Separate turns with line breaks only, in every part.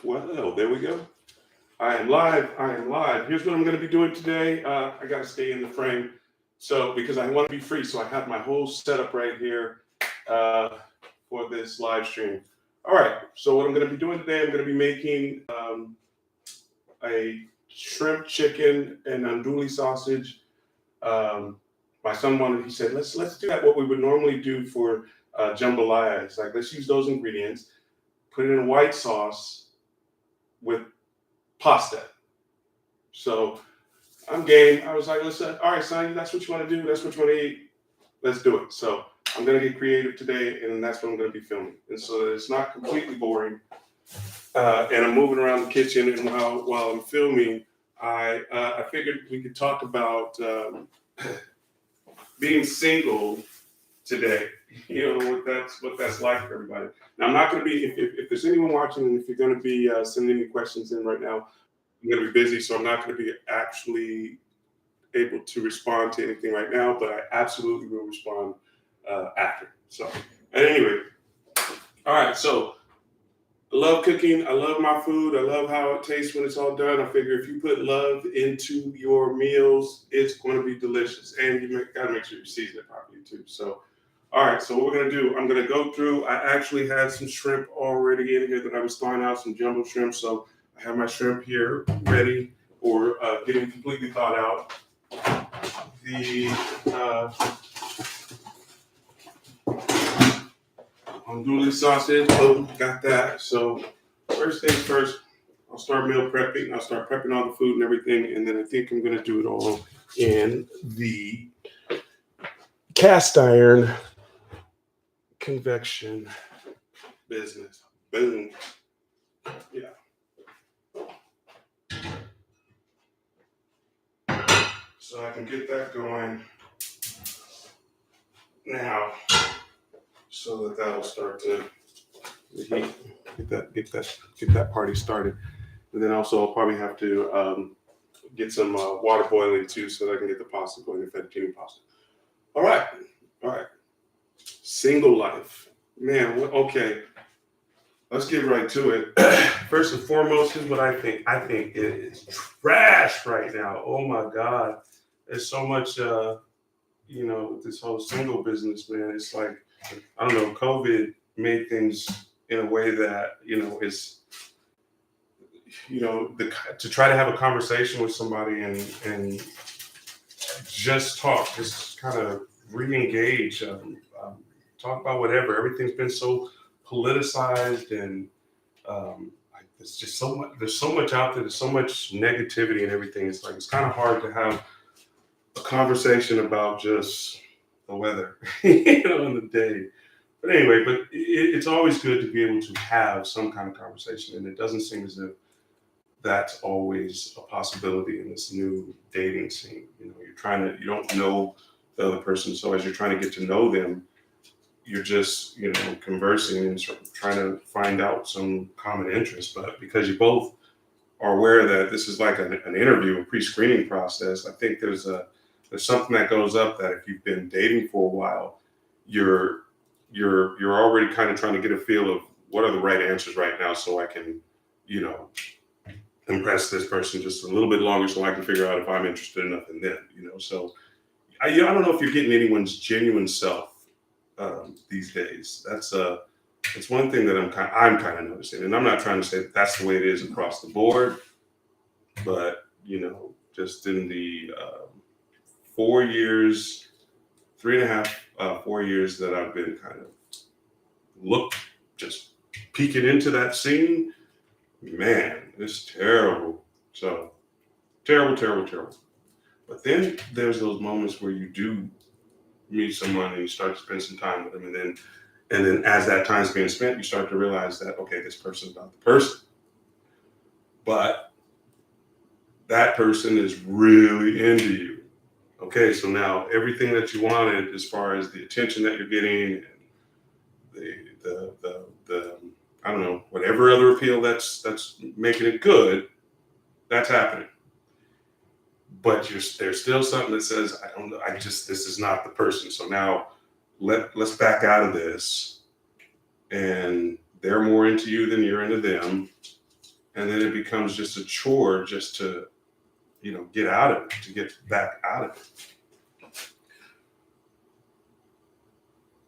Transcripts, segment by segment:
Well, there we go. I am live. I am live. Here's what I'm going to be doing today. I got to stay in the frame. So, because I want to be free, so I have my whole setup right here for this live stream. All right. So, what I'm going to be doing today, I'm going to be making a shrimp, chicken, and andouille sausage. My son wanted, he said, let's do that what we would normally do for jambalaya. It's like, let's use those ingredients, put it in a white sauce with pasta. So I'm game. I was like, listen, all right, son, that's what you want to do. That's what you want to eat. Let's do it. So I'm going to get creative today, and that's what I'm going to be filming. And so that it's not completely boring. And I'm moving around the kitchen, and while I'm filming, I figured we could talk about being single today. You know what that's like for everybody. Now I'm not going to be if there's anyone watching, and if you're going to be sending any questions in right now, I'm going to be busy, so I'm not going to be actually able to respond to anything right now. But I absolutely will respond after. So at any rate, all right. So I love cooking. I love my food. I love how it tastes when it's all done. I figure if you put love into your meals, it's going to be delicious, and you got to make sure you season it properly too. So. All right, so what we're going to do, I'm going to go through, I actually had some shrimp already in here that I was thawing out, some jumbo shrimp. So I have my shrimp here ready or getting completely thawed out. The andouille sausage, oh, got that. So first things first, I'll start meal prepping. I'll start prepping all the food and everything. And then I think I'm going to do it all in the cast iron convection business. Boom. Yeah. So I can get that going now, so that'll start to get that party started. And then also I'll probably have to get some water boiling too, so that I can get the pasta going, the fettuccine pasta. All right. Single life, man. Okay, let's get right to it. First and foremost, here's what I think. I think it is trash right now. Oh my God, there's so much, this whole single business, man. It's like, I don't know, COVID made things in a way that, it's, to try to have a conversation with somebody and just talk, just kind of re-engage, talk about whatever. Everything's been so politicized, and there's just so much. There's so much out there. There's so much negativity and everything. It's like it's kind of hard to have a conversation about just the weather, in the day. But anyway, it's always good to be able to have some kind of conversation, and it doesn't seem as if that's always a possibility in this new dating scene. You don't know the other person, so as you're trying to get to know them, you're just, conversing and sort of trying to find out some common interest. But because you both are aware that this is like an interview, a pre-screening process, I think there's something that goes up that if you've been dating for a while, you're already kind of trying to get a feel of what are the right answers right now, so I can, impress this person just a little bit longer, so I can figure out if I'm interested enough in them. So I don't know if you're getting anyone's genuine self these days. It's one thing that I'm kind of noticing, and I'm not trying to say that that's the way it is across the board, but just in the 4 years, 3.5, 4 years that I've been kind of just peeking into that scene, man, it's terrible. So terrible. But then there's those moments where you do meet someone and you start to spend some time with them, and then as that time's being spent, you start to realize that, okay, this person's not the person, but that person is really into you. Okay, so now everything that you wanted, as far as the attention that you're getting, and the I don't know, whatever other appeal that's making it good, that's happening. But there's still something that says, this is not the person. So now let's back out of this, and they're more into you than you're into them. and then it becomes just a chore just to, get out of it, to get back out of it.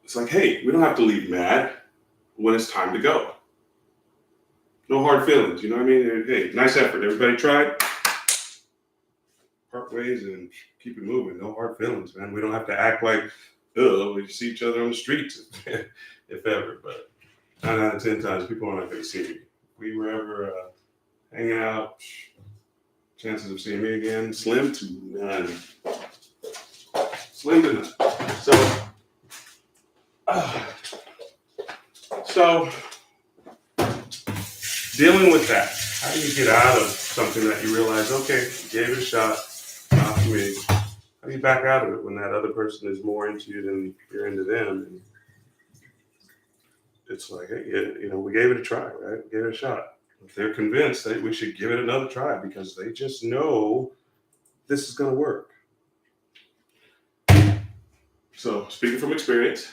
It's like, hey, we don't have to leave mad when it's time to go. No hard feelings, you know what I mean? Hey, nice effort. Everybody tried. Part ways and keep it moving. No hard feelings, man. We don't have to act like, we see each other on the streets, if ever. But 9 out of 10 times, people are not going to see me. If we were ever hanging out, chances of seeing me again, slim to none. Slim to none. So dealing with that, how do you get out of something that you realize, okay, you gave it a shot, not for me. How do you back out of it when that other person is more into you than you're into them? And it's like, hey, we gave it a try, right? We gave it a shot. If they're convinced that we should give it another try because they just know this is going to work. So, speaking from experience,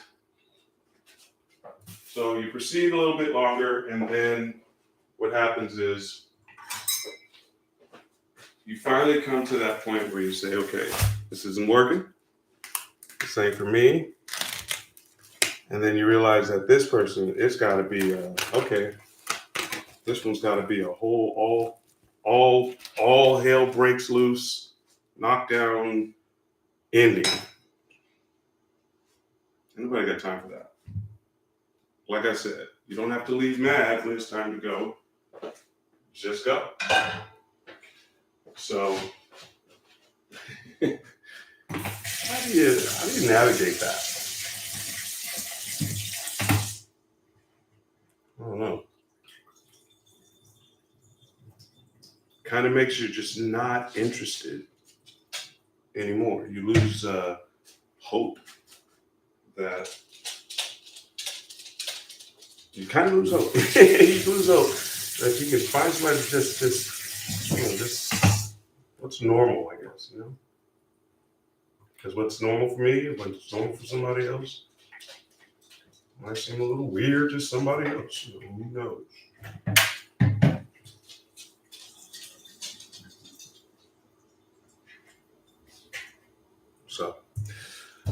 so you proceed a little bit longer, and then what happens is you finally come to that point where you say, okay, this isn't working. This ain't for me. And then you realize that this person, it's got to be, okay, this one's got to be a whole, all hell breaks loose, knockdown ending. Nobody got time for that. Like I said, you don't have to leave mad when it's time to go. Just go. So, how do you navigate that? I don't know. Kind of makes you just not interested anymore. You lose hope. That you kind of lose hope. You lose hope that you can find somebody just what's normal, I guess, Because what's normal for me, what's normal for somebody else, might seem a little weird to somebody else. Who knows?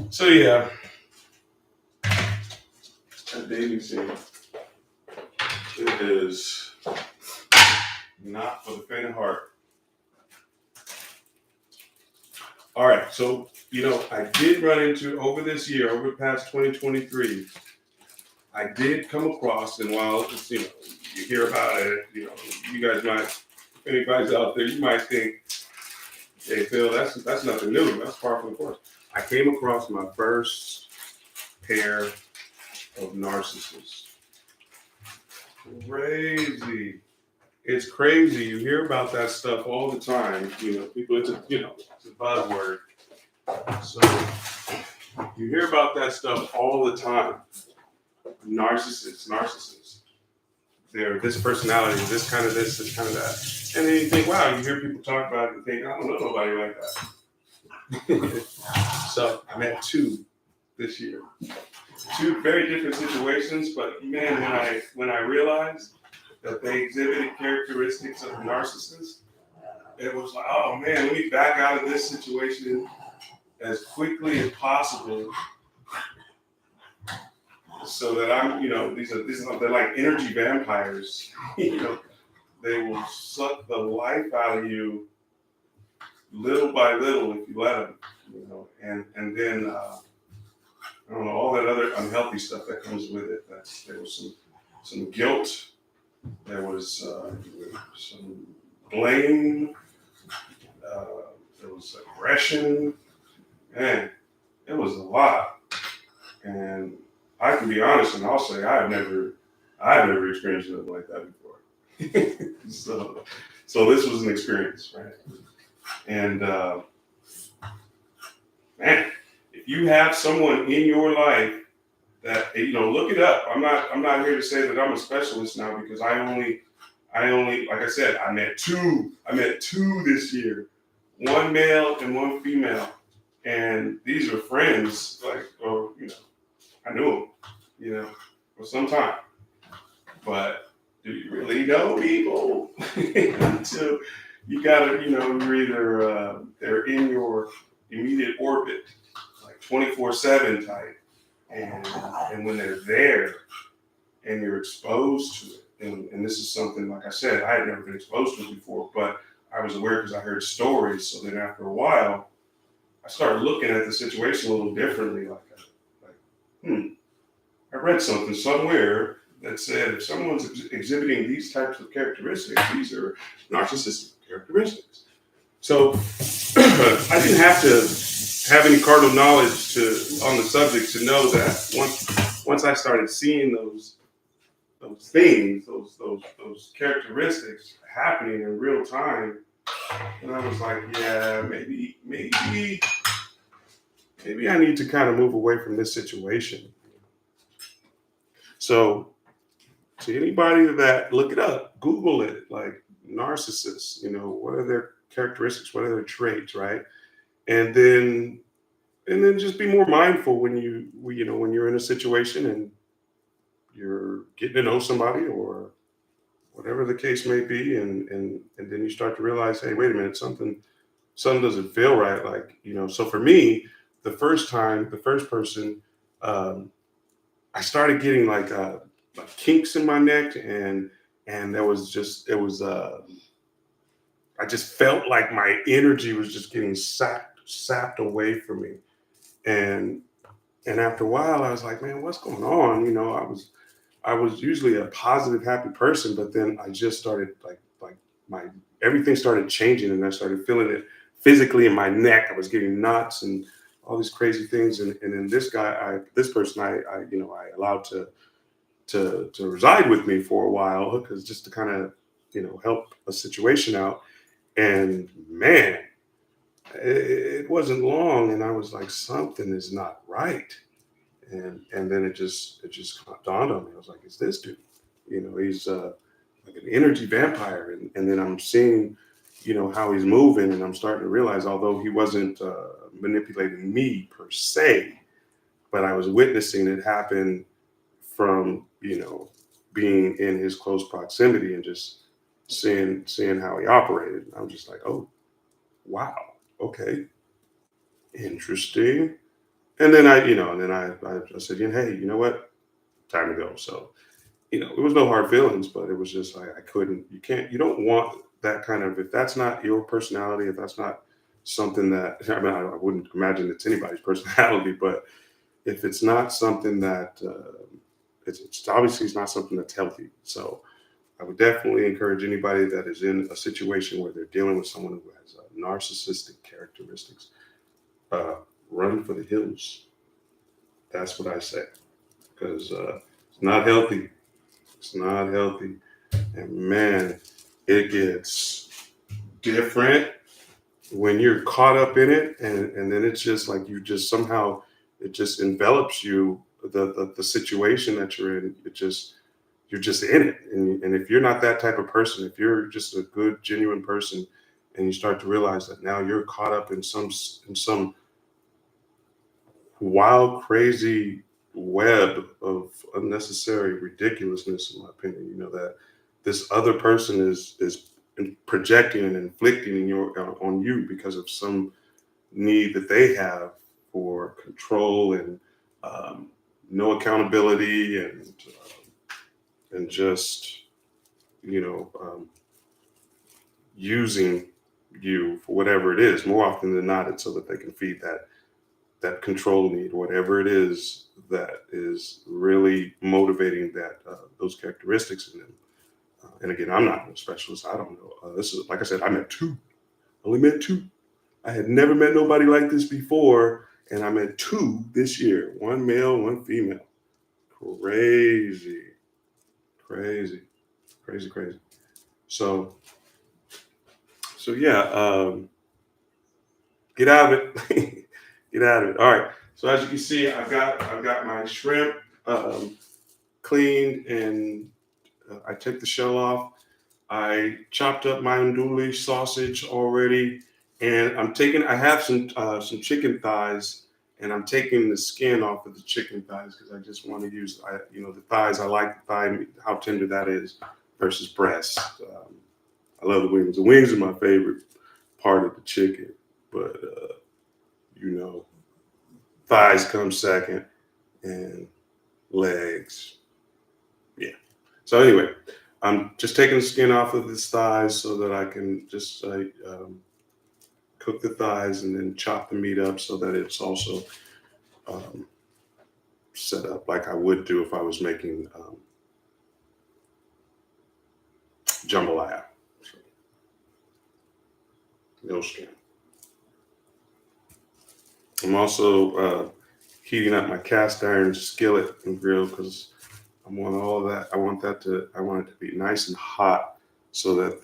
So yeah. That dating scene, it is not for the faint of heart. All right, so I did run into over this year, over the past 2023, I did come across, and while it's, you hear about it, you guys might, if anybody's out there, you might think, hey Phil, that's nothing new. That's par for the course. I came across my first pair of narcissists. Crazy. It's crazy. You hear about that stuff all the time. People, it's a buzzword. So you hear about that stuff all the time. Narcissists. They're this personality, this kind of this kind of that. And then you think, wow, you hear people talk about it and think, I don't know nobody like that. So I met 2 this year. 2 very different situations, but man, when I realized that they exhibited characteristics of a narcissist, it was like, oh man, let me back out of this situation as quickly as possible, so that I'm, these are they're like energy vampires. They will suck the life out of you little by little if you let them. And then. I don't know, all that other unhealthy stuff that comes with it. There was some guilt. There was some blame. There was aggression. Man, it was a lot. And I can be honest, and I'll say I've never experienced anything like that before. So this was an experience, right? And man. If you have someone in your life that, look it up. I'm not here to say that I'm a specialist now, because I only, like I said, I met two this year, 1 male and 1 female. And these are friends, I knew them, for some time. But do you really know people? Until you gotta, you're either they're in your immediate orbit, like 24/7 type, and when they're there and you're exposed to it, and this is something like I said, I had never been exposed to it before, but I was aware because I heard stories. So then after a while, I started looking at the situation a little differently. Like, I read something somewhere that said if someone's exhibiting these types of characteristics, these are narcissistic characteristics. So I didn't have to have any cardinal knowledge on the subject to know that once I started seeing those things, those characteristics happening in real time, and I was like, yeah, maybe I need to kind of move away from this situation. So to anybody that look it up, Google it, like narcissists, what are their characteristics, what are their traits, right? And then just be more mindful when when you're in a situation and you're getting to know somebody or whatever the case may be, and then you start to realize, hey, wait a minute, something doesn't feel right. Like, so for me, the first person, um, I started getting like kinks in my neck, and there was just it was I just felt like my energy was just getting sapped away from me, and after a while I was like, man, what's going on? I was usually a positive, happy person, but then I just started like my everything started changing, and I started feeling it physically in my neck. I was getting knots and all these crazy things, and then this person, I allowed to reside with me for a while, because just to kind of help a situation out. And man, it wasn't long, and I was like, something is not right. And then it just dawned on me. I was like, it's this dude. He's like an energy vampire, and then I'm seeing how he's moving, and I'm starting to realize, although he wasn't manipulating me per se, but I was witnessing it happen from being in his close proximity and just seeing how he operated. I'm just like, oh wow, okay, interesting. And then I said, hey, you know what, time to go. So it was no hard feelings, but it was just I couldn't. You don't want that kind of, if that's not your personality, if that's not something that, I mean, I wouldn't imagine it's anybody's personality, but if it's not something that it's obviously it's not something that's healthy. So I would definitely encourage anybody that is in a situation where they're dealing with someone who has narcissistic characteristics, uh, run for the hills. That's what I say, because it's not healthy. It's not healthy. And man, it gets different when you're caught up in it, and then it's just like you just somehow, it just envelops you, the situation that you're in. You're just in it. And if you're not that type of person, if you're just a good, genuine person, and you start to realize that now you're caught up in some wild, crazy web of unnecessary ridiculousness, in my opinion, that this other person is projecting and inflicting on you because of some need that they have for control and um, no accountability, and just you know um, using you for whatever it is. More often than not, it's so that they can feed that control need, whatever it is that is really motivating those characteristics in them. And again, I'm not a specialist. I don't know. This is, like I said, I met two. Only met two. I had never met nobody like this before, and I met two this year. One male, one female. Crazy, crazy, crazy, crazy. So, yeah. Get out of it. Get out of it. All right. So as you can see, I've got my shrimp cleaned, and I took the shell off. I chopped up my andouille sausage already, and I have some chicken thighs, and I'm taking the skin off of the chicken thighs because I just want to use the thighs. I like the thigh, how tender that is. versus breast. I love the wings. The wings are my favorite part of the chicken, but you know, thighs come second, and legs. Yeah. So anyway, I'm just taking the skin off of this thighs so that I can just cook the thighs and then chop the meat up so that it's also um, set up like I would do if I was making jambalaya. So, no skin. I'm also heating up my cast iron skillet and grill because I want all of that. I want it to be nice and hot so that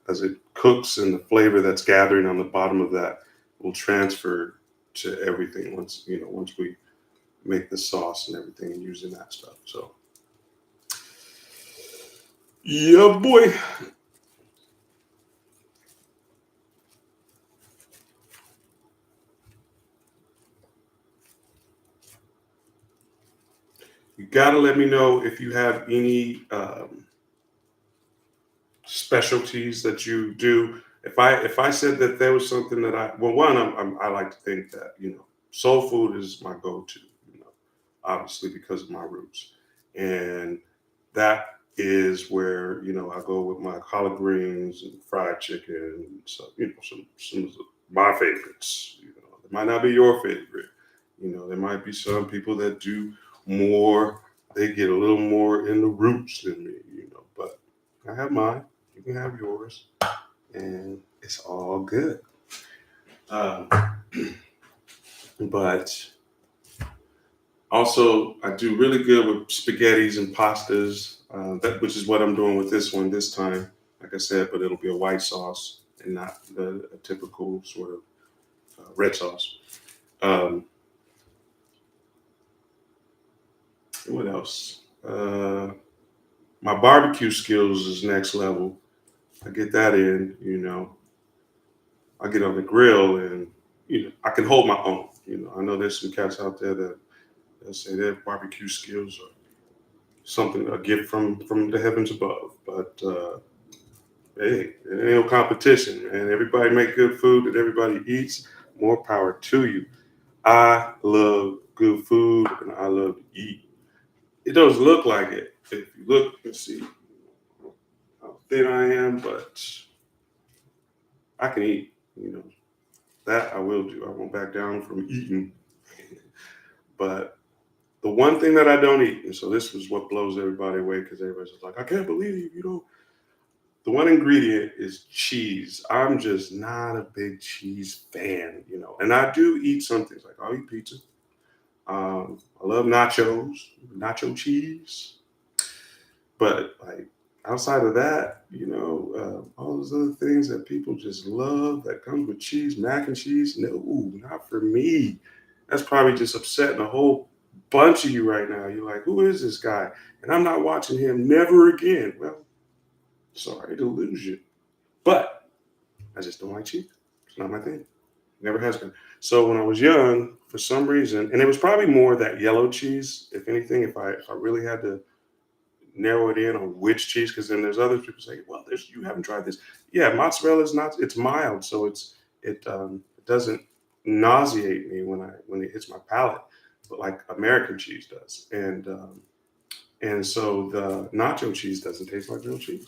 as it cooks and the flavor that's gathering on the bottom of that will transfer to everything once we make the sauce and everything and using that stuff. So, yeah, boy. You got to let me know if you have any specialties that you do. If I said that there was something that I like to think that soul food is my go-to. Obviously because of my roots, and that is where I go with my collard greens and fried chicken. So some of my favorites. It might not be your favorite. There might be some people that do more. They get a little more in the roots than me. But I have mine. You can have yours, and it's all good. Um, but also, I do really good with spaghettis and pastas, which is what I'm doing with this one this time. Like I said, but it'll be a white sauce and not a typical sort of red sauce. Um, what else? My barbecue skills is next level. I get that in. I get on the grill and I can hold my own. I know there's some cats out there that say their barbecue skills are something a gift from the heavens above. But hey, it ain't no competition, man. Everybody make good food that everybody eats. More power to you. I love good food and I love to eat. It doesn't look like it. If you look and see how thin I am, but I can eat. That I will do. I won't back down from eating. But the one thing that I don't eat, and so this was what blows everybody away because everybody's just like, I can't believe you don't. The one ingredient is cheese. I'm just not a big cheese fan. And I do eat some things like I'll eat pizza. I love nachos, nacho cheese. But like outside of that, all those other things that people just love that comes with cheese, mac and cheese, no, not for me. That's probably just upsetting a whole bunch of you right now. You're like, who is this guy? And I'm not watching him never again. Well, sorry to lose you. But I just don't like cheese. It's not my thing. Never has been. So when I was young, for some reason, and it was probably more that yellow cheese, if anything, if I really had to narrow it in on which cheese, because then there's other people say, well, you haven't tried this. Yeah, mozzarella is not. It's mild, so it doesn't nauseate me when it hits my palate, but like American cheese does, and so the nacho cheese doesn't taste like real cheese.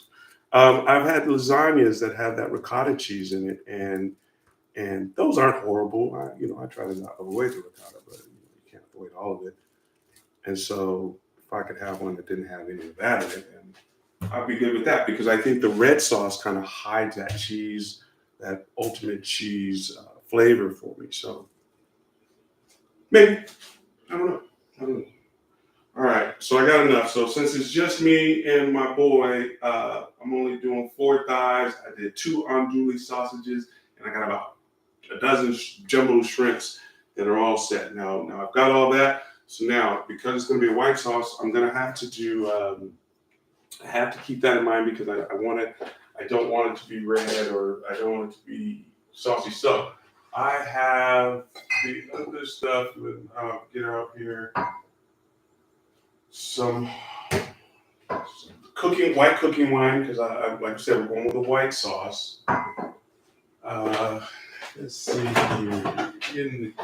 I've had lasagnas that have that ricotta cheese in it, and those aren't horrible. I try to not avoid the ricotta, but you can't avoid all of it. And so if I could have one that didn't have any of that in it, then I'd be good with that because I think the red sauce kind of hides that cheese, that ultimate cheese flavor for me. So maybe I don't know. I don't know. All right, so I got enough. So since it's just me and my boy, I'm only doing 4 thighs. I did 2 andouille sausages, and I got about a dozen jumbo shrimps that are all set. Now I've got all that. So now, because it's going to be a white sauce, I'm going to have to do. I have to keep that in mind because I want it. I don't want it to be red or I don't want it to be saucy. So I have the other stuff. Get out here. Some white cooking wine, because I like I said, we're going with a white sauce. Let's see here. In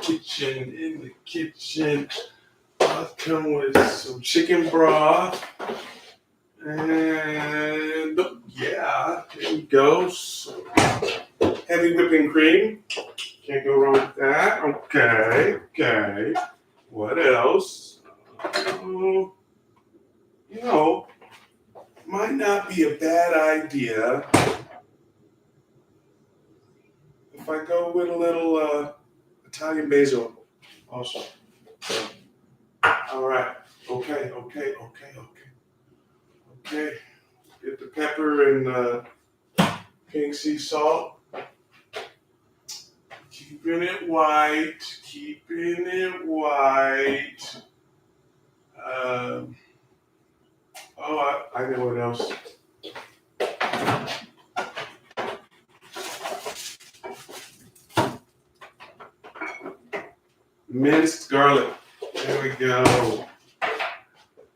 the kitchen, I'll come with some chicken broth. And yeah, there we go. So, heavy whipping cream. Can't go wrong with that. Okay. What else? Might not be a bad idea if I go with a little Italian basil also. So, all right. Okay. Get the pepper and pink sea salt. Keeping it white. I know what else. Minced garlic. There we go.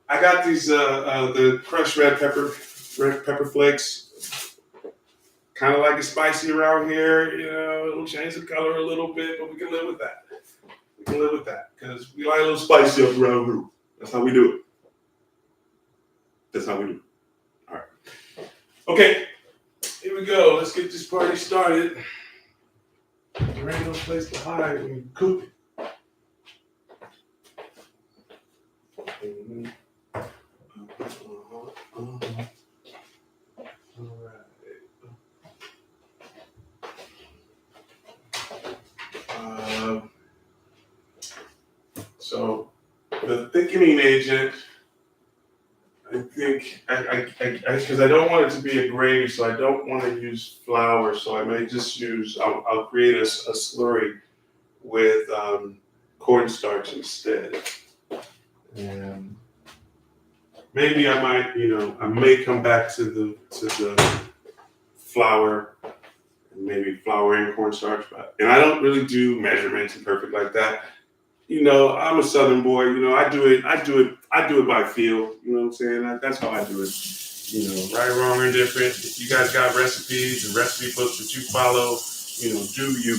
I got these the crushed red pepper flakes. Kind of like it's spicy around here, it'll change the color a little bit, but we can live with that. Because we like a little spicy up around here. That's how we do it. All right. Okay, here we go. Let's get this party started. There ain't no place to hide when you cook. All right. So the thickening agent, I think, because I don't want it to be a gravy, so I don't want to use flour. So I may just I'll create a slurry with cornstarch instead. And maybe I may come back to the flour, and maybe flour and cornstarch, and I don't really do measurements and perfect like that. I'm a Southern boy. I do it by feel. You know what I'm saying? That's how I do it. Right, wrong, or indifferent. If you guys got recipes and recipe books that you follow, do you.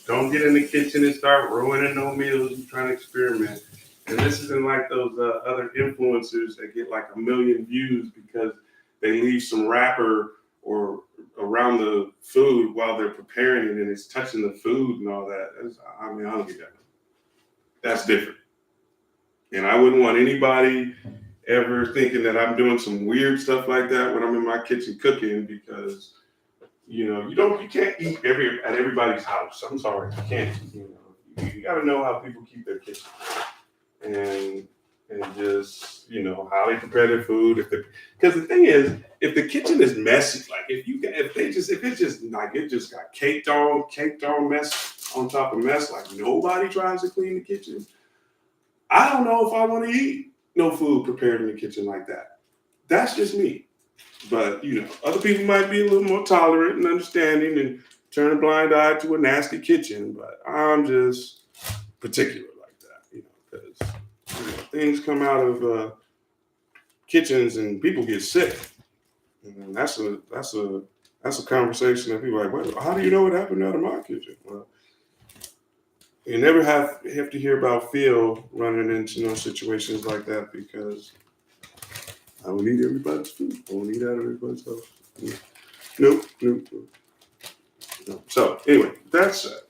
Don't get in the kitchen and start ruining no meals and trying to experiment. And this isn't like those other influencers that get like 1 million views because they leave some wrapper or around the food while they're preparing it and it's touching the food and all that. I don't get that. That's different. And I wouldn't want anybody ever thinking that I'm doing some weird stuff like that when I'm in my kitchen cooking, because you can't eat at everybody's house. I'm sorry, you can't. You got to know how people keep their kitchen and just how they prepare their food. Because the thing is, if the kitchen is messy, like if it just got caked on mess on top of mess, like nobody tries to clean the kitchen. I don't know if I want to eat no food prepared in the kitchen like that. That's just me. But other people might be a little more tolerant and understanding and turn a blind eye to a nasty kitchen. But I'm just particular like that, because things come out of kitchens and people get sick. And that's a conversation that people are like, well, how do you know what happened out of my kitchen? Well, you never have to hear about Phil running into situations like that, because I don't eat everybody's food. I don't eat out of everybody's house. Nope. No. So anyway, that's it.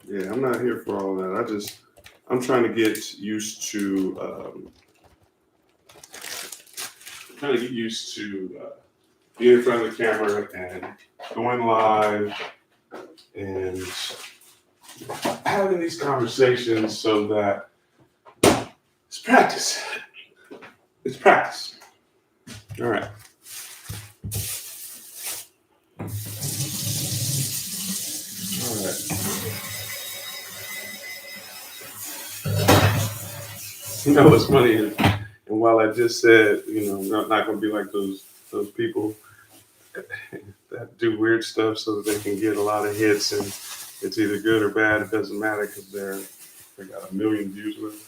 Yeah, I'm not here for all that. I'm trying to get used to being in front of the camera and going live and having these conversations, so that it's practice. It's practice. All right. What's funny is, and while I just said, I'm not going to be like those people that do weird stuff so that they can get a lot of hits, and it's either good or bad. It doesn't matter because they got 1 million views with it.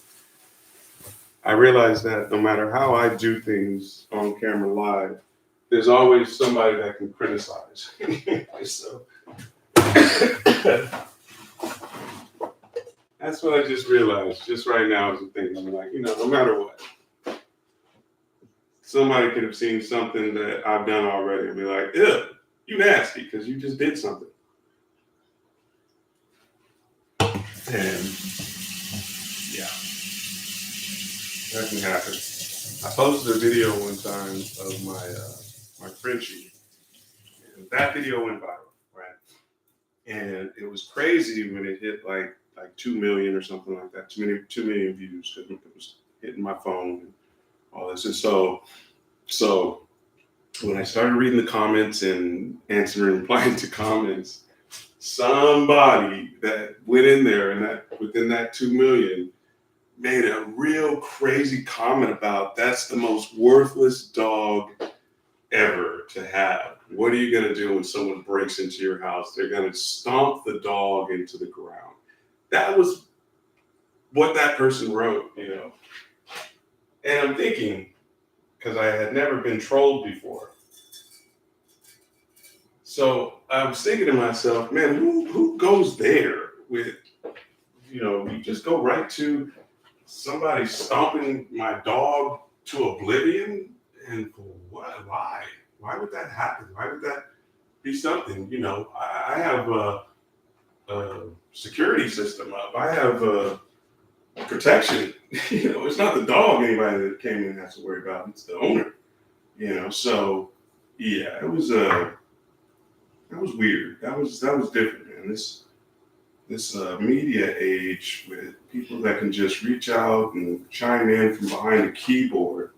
I realize that no matter how I do things on camera live, there's always somebody that can criticize. So that's what I just realized just right now as a thing. I'm like, no matter what, somebody could have seen something that I've done already and be like, ew, you nasty because you just did something. And yeah, that can happen. I posted a video one time of my Frenchie, and that video went viral, right? And it was crazy when it hit like 2 million or something like that. 2 million views because it was hitting my phone and all this. And so when I started reading the comments and replying to comments, somebody that went in there and that within that 2 million made a real crazy comment about that's the most worthless dog ever to have. What are you going to do when someone breaks into your house? They're going to stomp the dog into the ground. That was what that person wrote, And I'm thinking, because I had never been trolled before. So I was thinking to myself, man, who goes there with, you just go right to somebody stomping my dog to oblivion? And for what? Why? Why would that happen? Why would that be something? I have a security system up. I have protection. It's not the dog anybody that came in has to worry about. It's the owner. So yeah, it was that was weird. That was different, man. This media age with people that can just reach out and chime in from behind a keyboard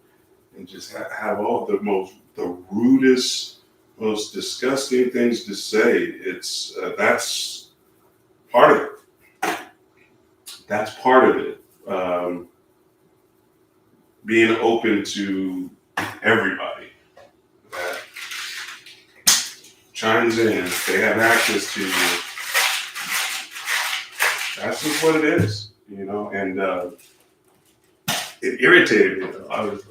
and just have all the rudest, most disgusting things to say. It's that's part of it. That's part of it. Being open to everybody that chimes in, they have access to you. That's just what it is, and it irritated me. I was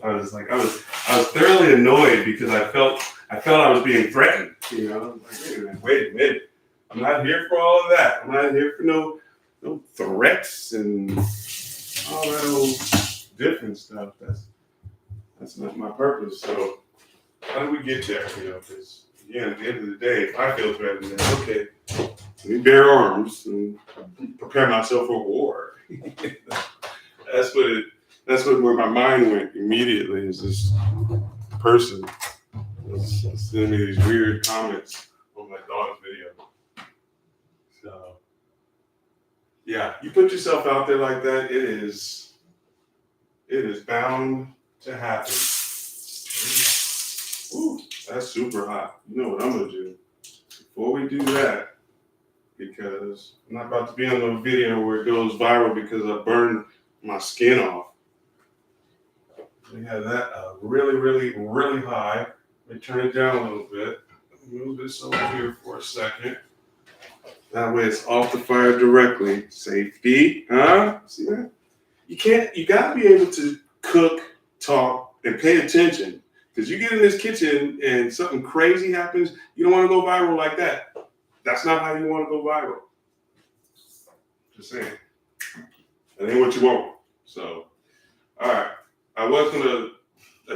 thoroughly annoyed because I felt I was being threatened. Like, wait a minute, I'm not here for all of that. I'm not here for no threats and all that old different stuff. That's not my purpose. So how do we get there? Because again, at the end of the day, if I feel threatened, then okay, let me bear arms and prepare myself for war. That's where my mind went immediately. Is this person was sending me these weird comments on my dog's video. So yeah, you put yourself out there like that, it is bound to happen. Ooh, that's super hot. You know what I'm gonna do before we do that, because I'm not about to be on a video where it goes viral because I burned my skin off. We have that really, really, really high. Let me turn it down a little bit. Move this over here for a second. That way it's off the fire directly. Safety, huh? See that? You gotta be able to cook, talk, and pay attention. Because you get in this kitchen and something crazy happens, you don't want to go viral like that. That's not how you want to go viral. Just saying. That ain't what you want. So, all right. I was gonna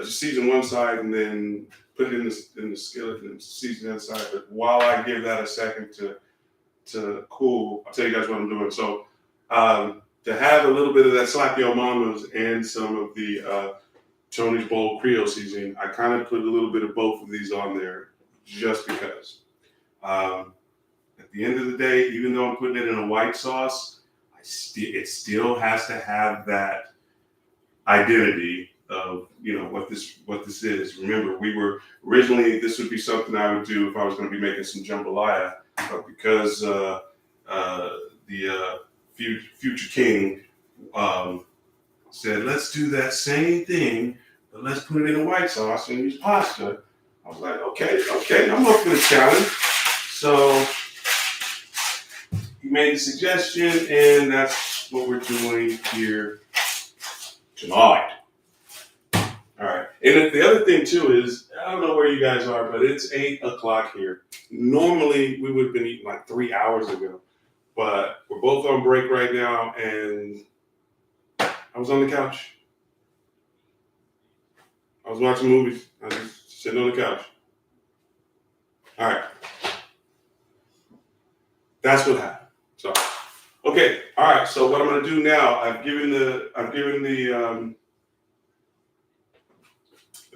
just season one side and then put it in the skillet and season the other side. But while I give that a second to cool, I'll tell you guys what I'm doing. So, to have a little bit of that Slap Yo Mamas and some of the Tony's Bold Creole seasoning, I kind of put a little bit of both of these on there just because. At the end of the day, even though I'm putting it in a white sauce, it still has to have that identity of what this is. Remember, we were originally, this would be something I would do if I was going to be making some jambalaya, but because the future king said, let's do that same thing, but let's put it in a white sauce and use pasta. I was like, okay, I'm up for the challenge. So he made the suggestion, and that's what we're doing here tonight. All right. And the other thing too is, I don't know where you guys are, but it's 8 o'clock here. Normally we would have been eating like 3 hours ago, but we're both on break right now, and I was on the couch. I was watching movies. I was just sitting on the couch. All right. That's what happened. So, okay. All right. So what I'm going to do now, I've given the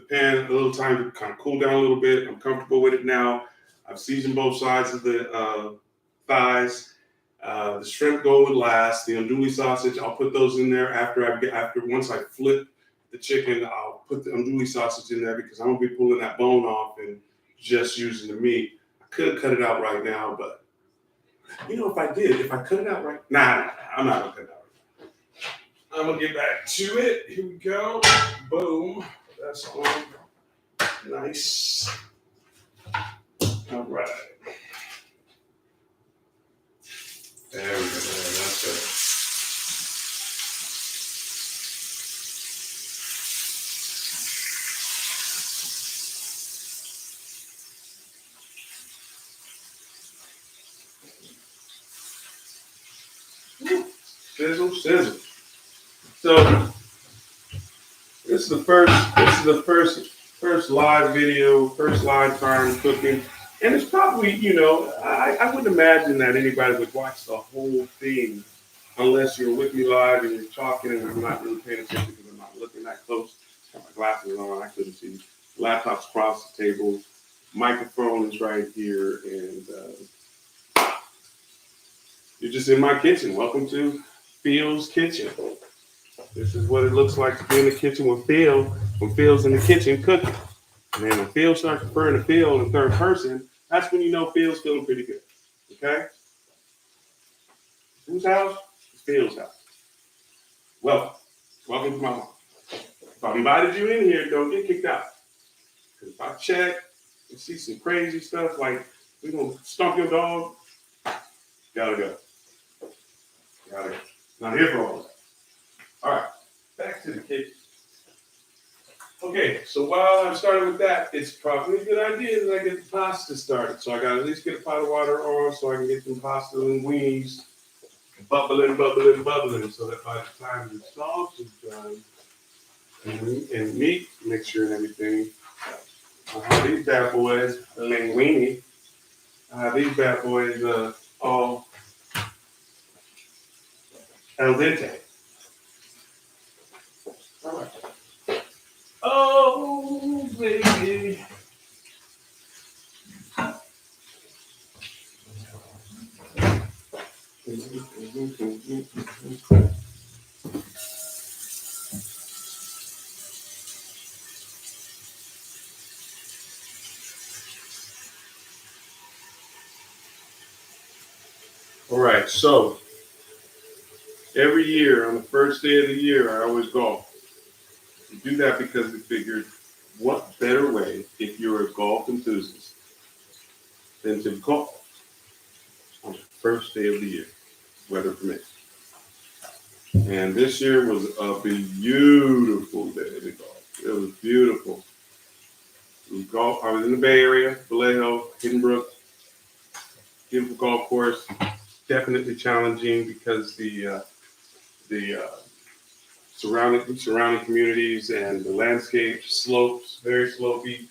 pan a little time to kind of cool down a little bit. I'm comfortable with it now. I've seasoned both sides of the thighs. The shrimp go with last. The andouille sausage, I'll put those in there after once I flip the chicken. I'll put the andouille sausage in there because I'm gonna be pulling that bone off and just using the meat. I could cut it out right now, but if I cut it out right, I'm not gonna cut it out right now. I'm gonna get back to it. Here we go. Boom. That's on. Nice. All right. There we go. That's it. Sizzle, sizzle. So this is the first live video, first live time cooking. And it's probably, I wouldn't imagine that anybody would watch the whole thing unless you're with me live and you're talking and I'm not really paying attention because I'm not looking that close. Got my glasses on, I couldn't see. Laptop's across the table, microphone is right here, and you're just in my kitchen. Welcome to Phil's Kitchen. This is what it looks like to be in the kitchen with Phil when Phil's in the kitchen cooking. And then when Phil starts referring to Phil in the third person, that's when you know Phil's feeling pretty good. Okay? Whose house? It's Phil's house. Welcome to my home. If I invited you in here, don't get kicked out. Because if I check and see some crazy stuff like we're going to stomp your dog, gotta go. Not here for all of that. All right, back to the kitchen. Okay, so while I'm starting with that, it's probably a good idea that I get the pasta started. So I got to at least get a pot of water on so I can get some pasta linguines bubbling, so that by the time the sauce is done and meat mixture and everything, I have these bad boys, linguine. I have these bad boys all al dente. All right. Oh, baby. All right, so every year on the first day of the year, I always golf. We do that because we figured, what better way if you're a golf enthusiast than to golf on the first day of the year, weather permits. And this year was a beautiful day to golf. It was beautiful. I was in the Bay Area, Vallejo, Hidden Brook, beautiful golf course. Definitely challenging because the surrounding communities and the landscape slopes, very slopey,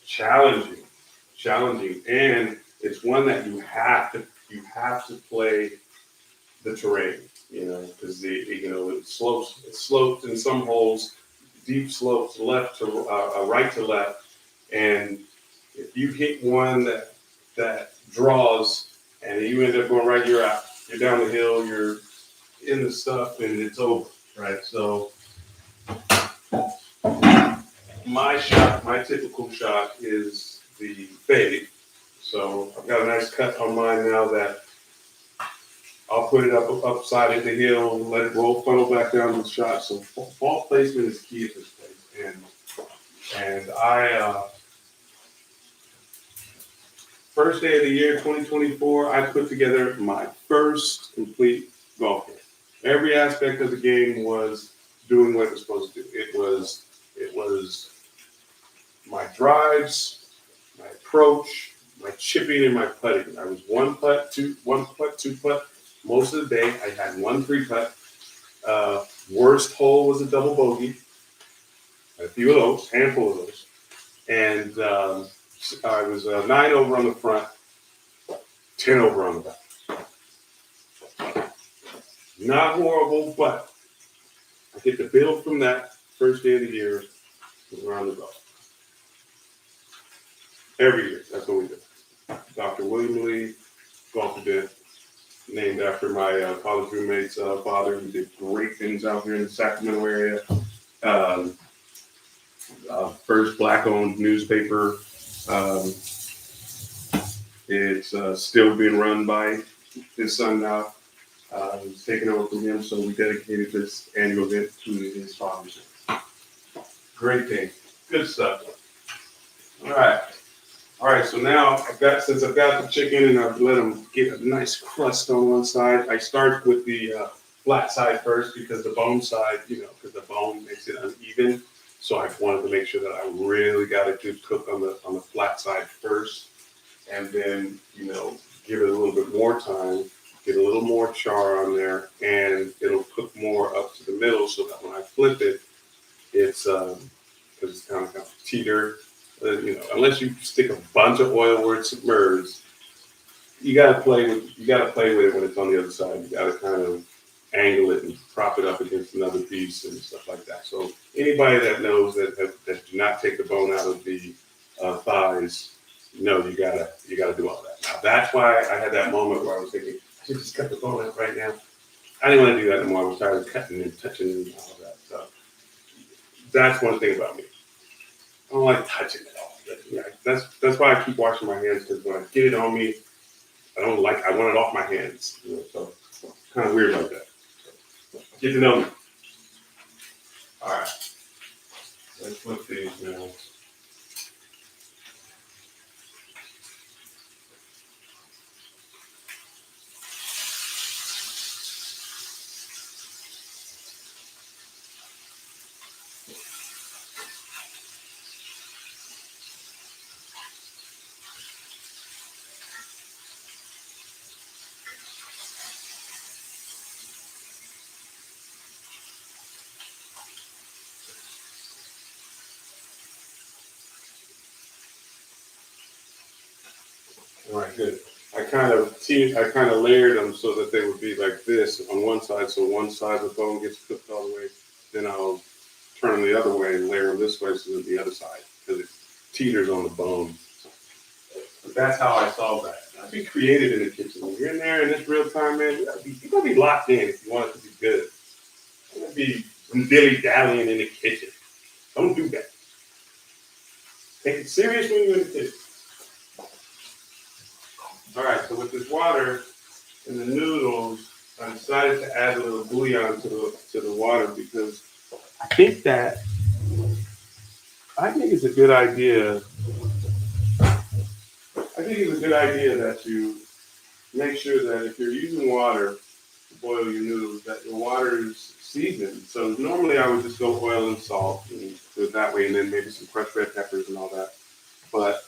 challenging, and it's one that you have to play the terrain, because it slopes in some holes, deep slopes left to right to left, and if you hit one that draws and you end up going right, you're out. You're down the hill, you're in the stuff, and it's over, right? So my typical shot is the fade. So I've got a nice cut on mine now that I'll put it upside of the hill and let it roll, funnel back down to the shot. So ball placement is key at this place. And I first day of the year, 2024, I put together my first complete golf game. Every aspect of the game was doing what it was supposed to do. It was my drives, my approach, my chipping, and my putting. I was one putt, two putt. Most of the day, I had one three putt. Worst hole was a double bogey. A few of those, handful of those, and I was 9 over on the front, 10 over on the back. Not horrible, but I get the bill from that first day of the year around the golf. Every year, that's what we do. Dr. William Lee Golf Event, named after my college roommate's father, who did great things out here in the Sacramento area. Um, First black-owned newspaper. Um, it's still being run by his son now. It's taken over from him, so we dedicated this annual event to his father's name. Great thing. Good stuff. All right, so now since I've got the chicken and I've let them get a nice crust on one side, I start with the flat side first because the bone side, because the bone makes it uneven. So I wanted to make sure that I really got it to cook on the flat side first, and then give it a little bit more time, get a little more char on there, and it'll cook more up to the middle so that when I flip it, it's because it's kind of teeter. Unless you stick a bunch of oil where it's submerged, you gotta play with it when it's on the other side. You gotta kind of angle it and prop it up against another piece and stuff like that. So anybody that knows that do not take the bone out of the thighs, you gotta do all that. Now that's why I had that moment where I was thinking, I should just cut the bone out right now. I didn't want to do that anymore. I was tired of cutting and touching and all that. So that's one thing about me. I don't like touching it all. That's why I keep washing my hands, because when I get it on me, I want it off my hands. So kind of weird like that. Get to know me. All right. Let's flip these now. All right, good. I kind of layered them so that they would be like this on one side. So one side of the bone gets cooked all the way. Then I'll turn them the other way and layer them this way so that the other side, because it teeters on the bone. But that's how I solve that. I'd be creative in the kitchen. When you're in there in this real time, man, you gotta be locked in if you want it to be good. You gotta be dilly-dallying in the kitchen. Don't do that. Take it serious when you're in the kitchen. All right, so with this water and the noodles, I decided to add a little bouillon to the water because I think it's a good idea. I think it's a good idea that you make sure that if you're using water to boil your noodles, that your water is seasoned. So normally I would just go oil and salt and do it that way, and then maybe some crushed red peppers and all that. But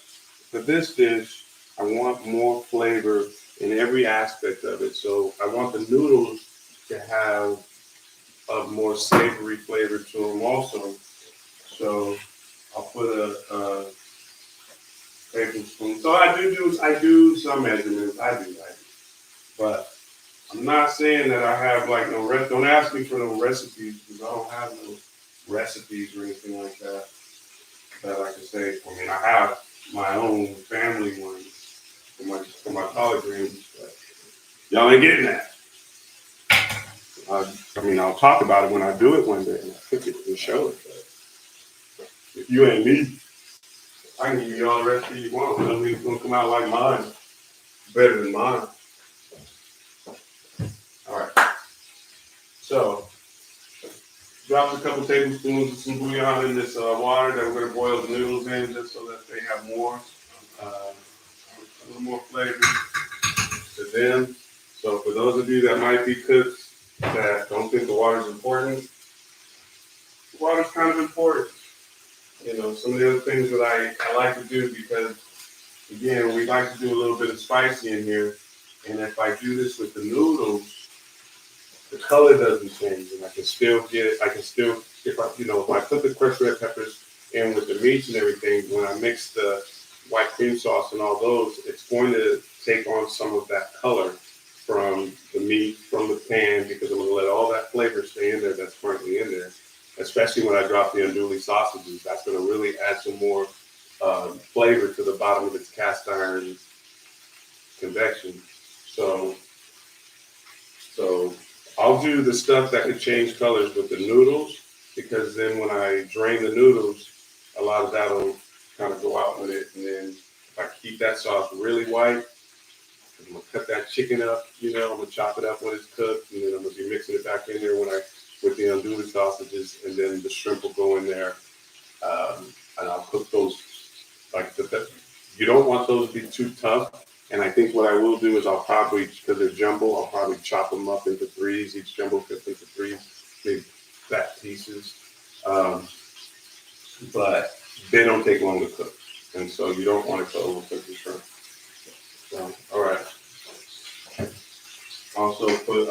for this dish, I want more flavor in every aspect of it. So I want the noodles to have a more savory flavor to them also. So I'll put a tablespoon. So I do some measurements. I do. But I'm not saying that I have like no rest. Don't ask me for no recipes, because I don't have no recipes or anything like that I can say. I mean, I have my own family ones for my college rooms, but y'all ain't getting that. I'll talk about it when I do it one day and I cook it and show it. But if you ain't me, I can give you all the recipe you want. I don't mean it's gonna come out like mine, better than mine. All right. So drop a couple tablespoons of some bouillon in this water that we're gonna boil the noodles in, just so that they have more, a little more flavor to them. So for those of you that might be cooks, that don't think the water's important. The water's kind of important. You know, some of the other things that I like to do because, again, we like to do a little bit of spicy in here. And if I do this with the noodles, the color doesn't change, and I can still get it. I can still, if I put the crushed red peppers in with the meats and everything, when I mix the white cream sauce and all those, it's going to take on some of that color from the meat, from the pan, because I'm going to let all that flavor stay in there that's currently in there. Especially when I drop the andouille sausages, that's going to really add some more flavor to the bottom of its cast iron convection. So So I'll do the stuff that could change colors with the noodles, because then when I drain the noodles, a lot of that'll kind of go out with it. And then if I keep that sauce really white, I'm gonna cut that chicken up, I'm gonna chop it up when it's cooked, and then I'm gonna be mixing it back in there with the andouille sausages, and then the shrimp will go in there. And I'll cook those like you don't want those to be too tough. And I think what I will do is I'll probably, because they're jumbo, I'll probably chop them up into threes, each jumbo cooked into threes, big fat pieces. But they don't take long to cook. And so you don't want to overcook the shrimp. So, all right. Also put,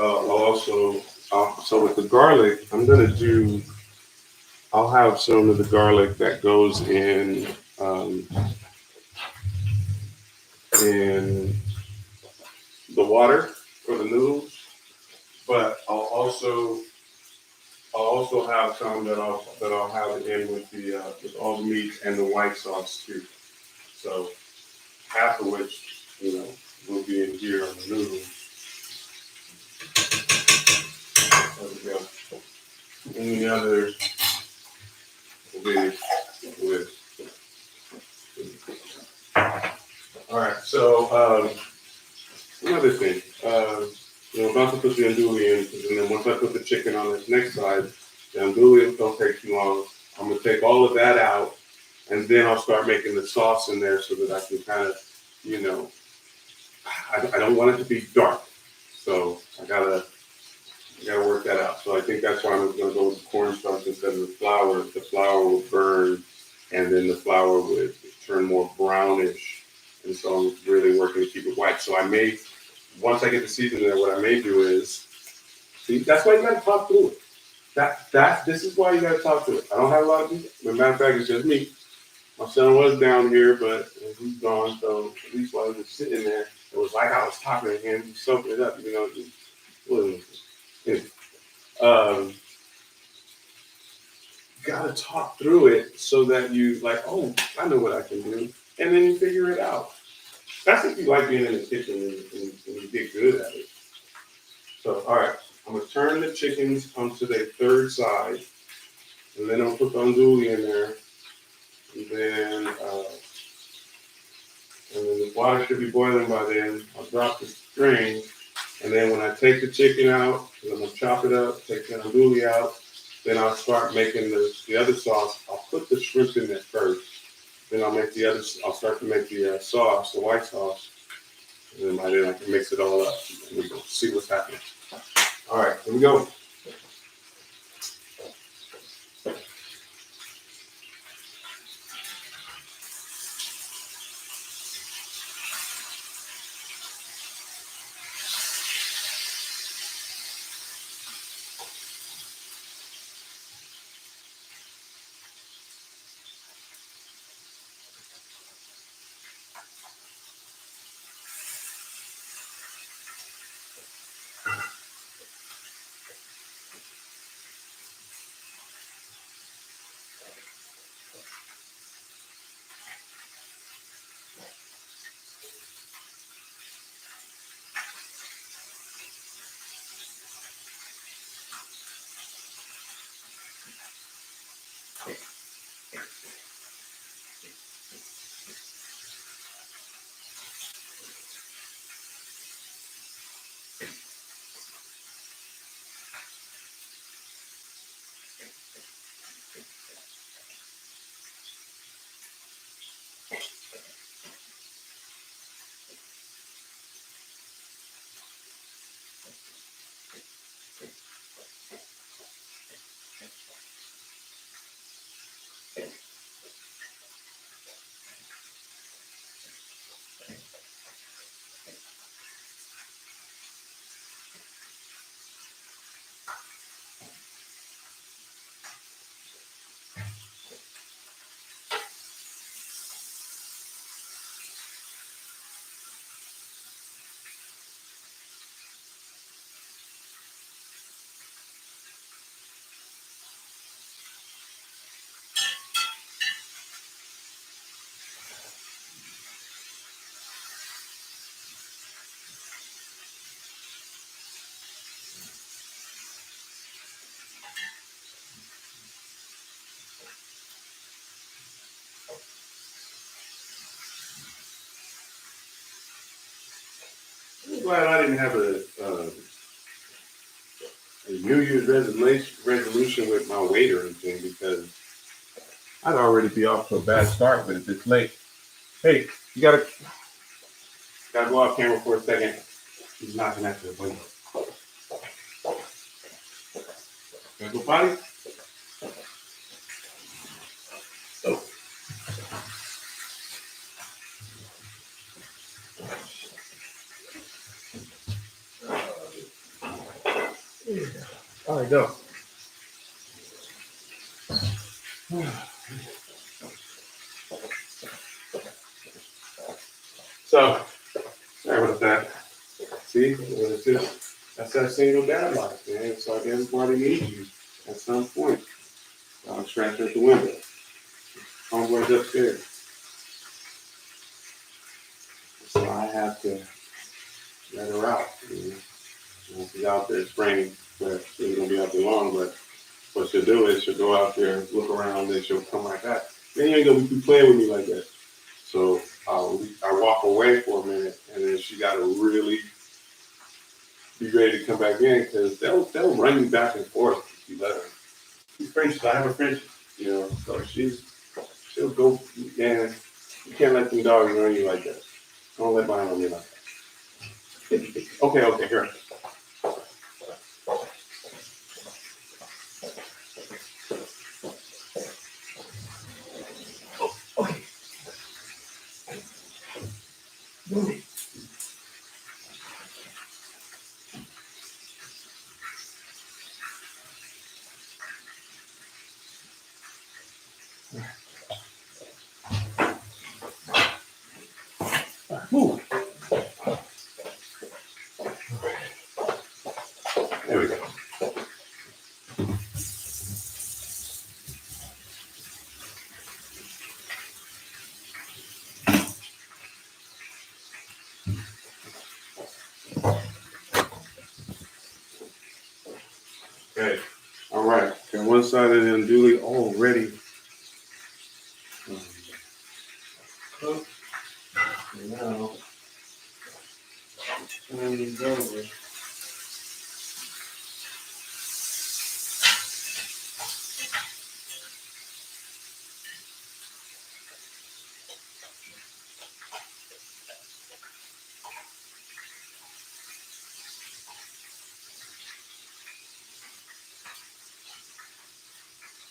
so with the garlic, I'll have some of the garlic that goes in the water for the noodles, but I'll also have some that I'll have in with all the meat and the white sauce too. So half of which will be in here on the noodles. There we go. And the others will be with. All right. So another thing. I'm about to put the andouille in, and then once I put the chicken on this next side, the andouille don't take too long. I'm gonna take all of that out, and then I'll start making the sauce in there so that I can kind of, I don't want it to be dark, so I gotta work that out. So I think that's why I'm gonna go with the cornstarch instead of the flour. The flour will burn, and then the flour would turn more brownish, and so I'm really working to keep it white. So once I get the seasoning there, what I may do is, see, that's why you gotta talk through it. This is why you gotta talk through it. I don't have a lot of people. As a matter of fact, it's just me. My son was down here, but he's gone. So at least while he was sitting there, it was like I was talking to him, just soaking it up. Anyway, gotta talk through it so that you like, oh, I know what I can do, and then you figure it out. That's if you like being in the kitchen and you get good at it. So, all right, I'm gonna turn the chickens onto their third side, and then I'll put the andouille in there, and then the water should be boiling by then. I'll drop the drain, and then when I take the chicken out, I'm gonna chop it up, take the andouille out, then I'll start making the other sauce. I'll put the shrimp in there first, then I'll start to make the sauce, the white sauce, and then by then I can mix it all up, and we go see what's happening. All right, here we go.
I'm glad I didn't have a New Year's resolution with my weight or anything because I'd already be off to a bad start. But if it's late, hey, you gotta go off camera for a second. He's knocking at the window. Gotta go potty. Oh, yeah. All right, go. So, sorry about that. See, it's just that's that single dad life, man. It's like everybody needs you at some point. I'm scratching at the window. Homeboy's upstairs. So I have to let her out. She's out there spraying, but she's gonna be out there long. But what she'll do is she'll go out there, look around, then she'll come right back. Then you ain't gonna be playing with me like that. So I walk away for a minute, and then she got to really be ready to come back in because they'll run you back and forth if you let her. She's French, I have a French, so she'll go, and you can't let them dogs run you like that. Don't let mine run you like that. Okay, here. Okay. Move it. Move. There we go. Okay. All right. Got one side of the unduly already cooked. And now turn these over.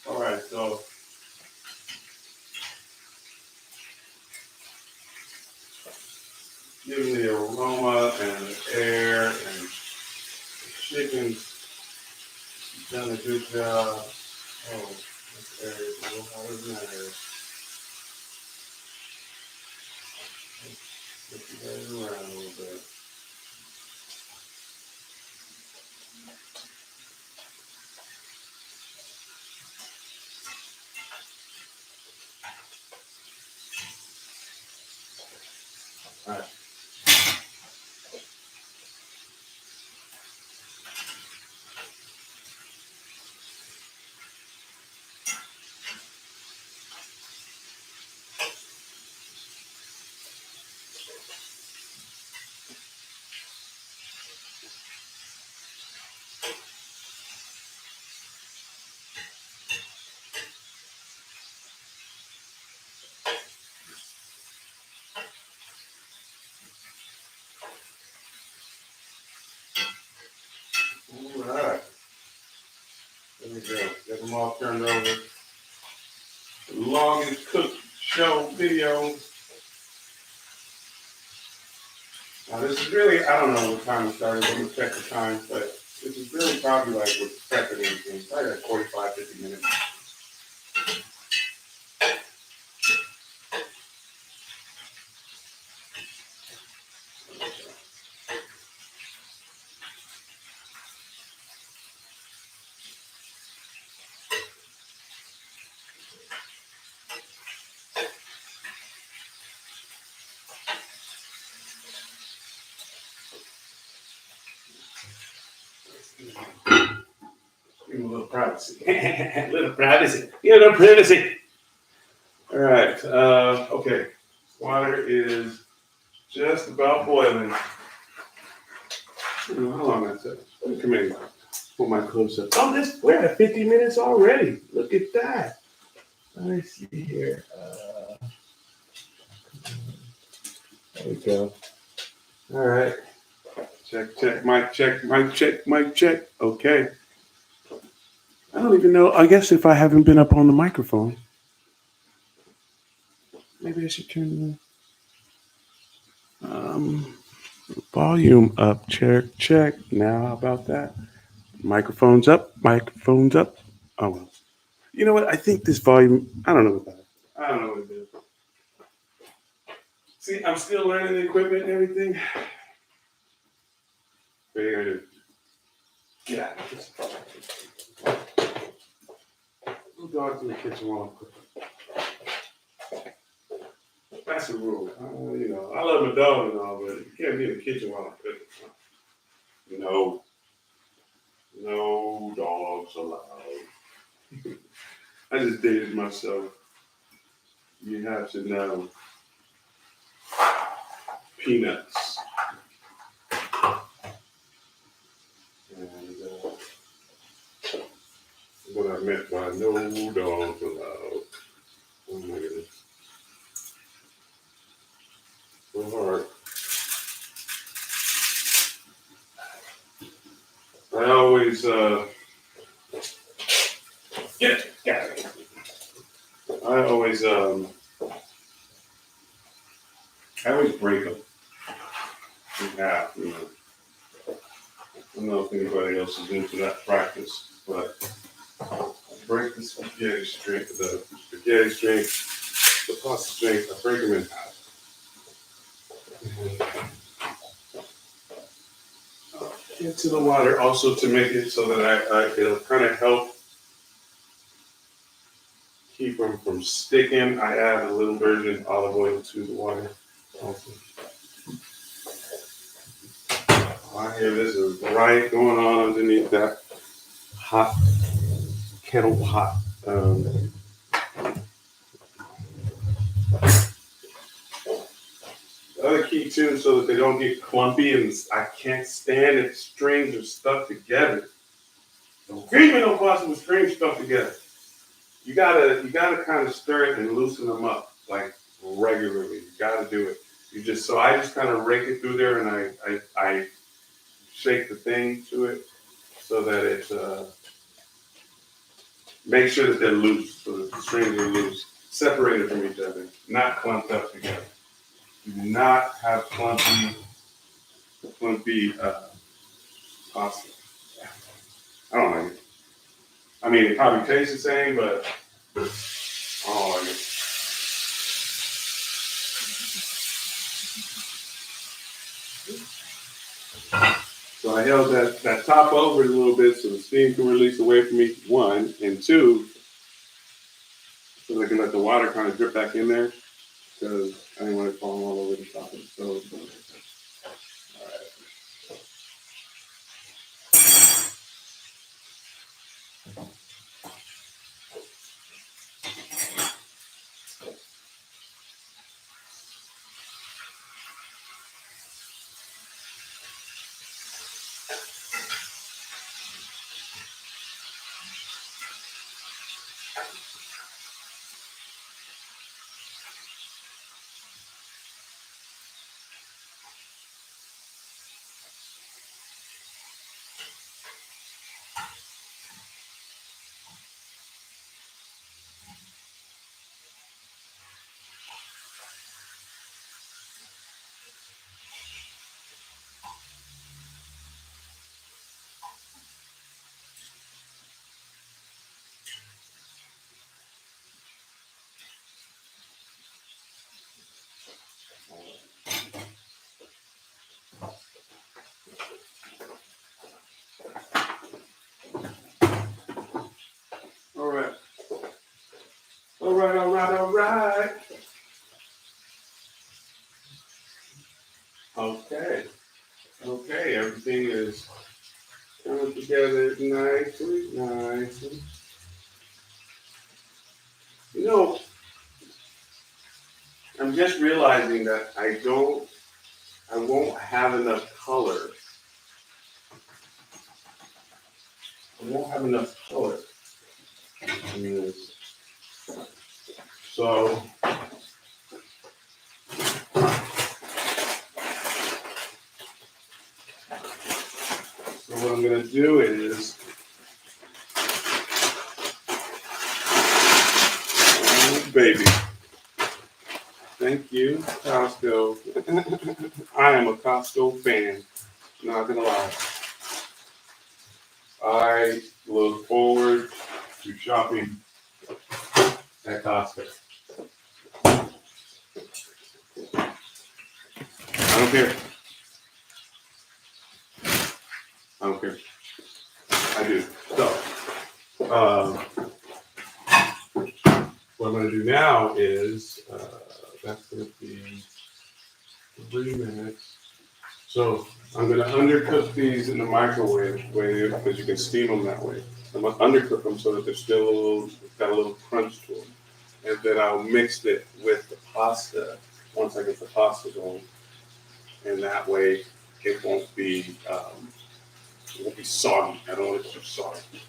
All right, so giving the aroma and the air and the chicken's done a good job. Oh, this area is a little hotter than that area. Let's get you guys around a little bit. All right. All right. There we go. Get them all turned over. The longest cooked show video. Now this is really, I don't know what time it started. Let me check the time, but this is really probably like with prep and everything. Probably like 45, 50 minutes. Give me a little privacy. A little privacy. Give a little privacy. All right. Okay. Water is just about boiling. I don't know how long that took. Come in. Put my close up. Oh, we're at 50 minutes already. Look at that. Let me see here. There we go. All right. Check, mic check. Okay. I don't even know. I guess if I haven't been up on the microphone, maybe I should turn the volume up. Check. Now, how about that? Microphone's up. Microphone's up. Oh, well. You know what? I think this volume, I don't know what that is. I don't know what it is. See, I'm still learning the equipment and everything. Figured get out of this. We'll go out to the kitchen while I'm cooking. That's a rule. You know, I love my dog and all, but you can't be in the kitchen while I'm cooking. No. No dogs allowed. I just dated myself. You have to know. Peanuts. And what I meant by no dogs allowed. Oh my goodness. So hard. I always get it. I always break them in half. You know. I don't know if anybody else is into that practice, but I break the spaghetti string, the pasta string. I break them in half. Into the water also to make it so that it'll kind of help keep them from sticking. I add a little virgin olive oil to the water also. I hear this is right going on underneath that hot kettle hot. The other key too, so that they don't get clumpy, and I can't stand if strings are stuck together. Don't feed me no pasta with strings stuck together. You gotta kind of stir it and loosen them up like regularly. You gotta do it. I just kind of rake it through there, and I shake the thing to it so that it make sure that they're loose, so that the strings are loose, separated from each other, not clumped up together. You do not have clumpy pasta. I don't like it. I mean, it probably tastes the same, but I don't like it. So I held that top over it a little bit so the steam can release away from me, one, and two, so they can let the water kind of drip back in there, because I didn't want it falling all over the top of the stove. All right. All right. Okay, everything is coming together nicely. You know, I'm just realizing that I won't have enough color I won't have enough color in this. So what I'm gonna do is, oh baby, thank you, Costco. I am a Costco fan, not gonna lie. I look forward to shopping at Costco. I don't care. I don't care. I do. So, what I'm going to do now is, that's going to be 3 minutes. So, I'm going to undercook these in the microwave because you can steam them that way. I'm going to undercook them so that they're still got a little crunch to them. And then I'll mix it with the pasta once I get the pasta going. And that way it won't be soggy. I don't want it too soggy.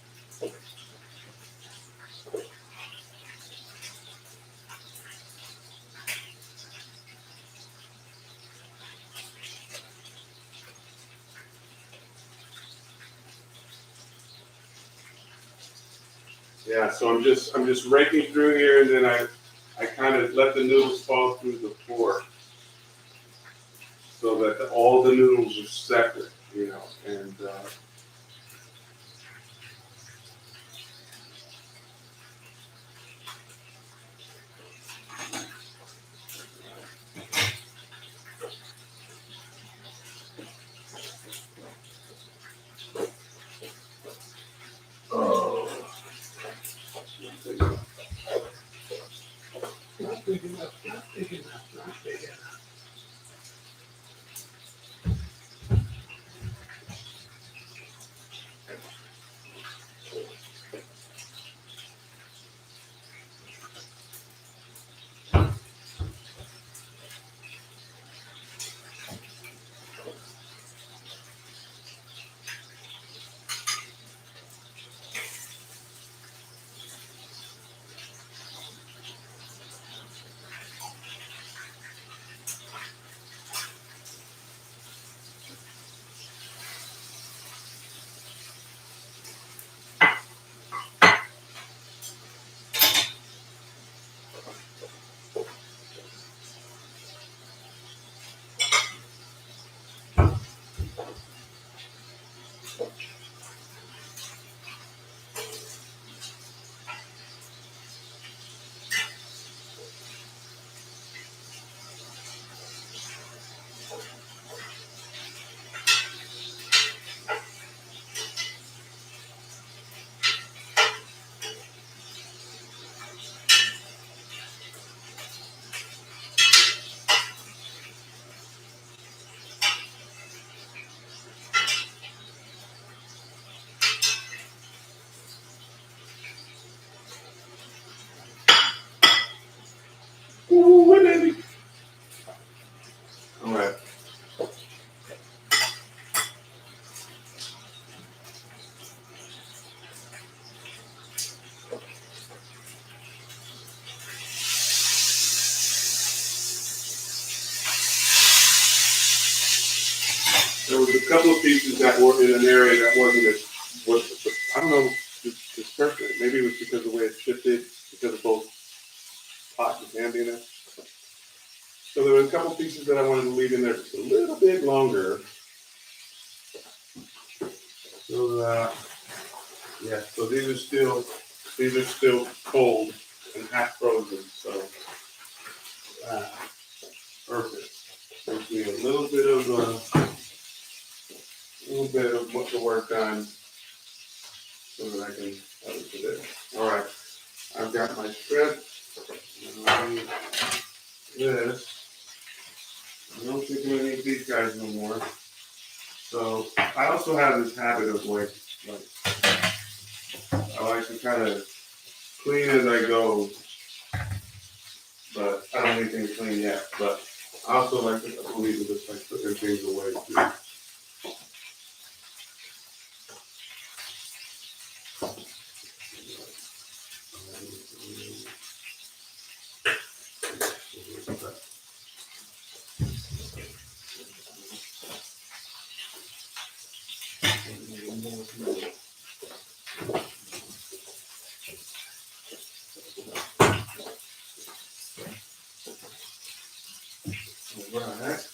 Yeah, so I'm just raking through here, and then I kind of let the noodles fall through the fork so that all the noodles are separate, and oh, not big enough, not big enough, not big enough. Ooh, baby. All right. There was a couple of pieces that were in an area that I don't know, this person. Maybe it was because of the way it shifted, because of both pot and pan being there. So there were a couple pieces that I wanted to leave in there just a little bit longer. So so these are still cold and half frozen. So perfect. Gives me a little bit of the work done so that I can have it today. All right, I've got my shrimp. This. I don't think I'm gonna need these guys no more. So I also have this habit of like I like to kind of clean as I go, but I don't have anything clean yet. But I also like to believe in just like putting things away too. Right.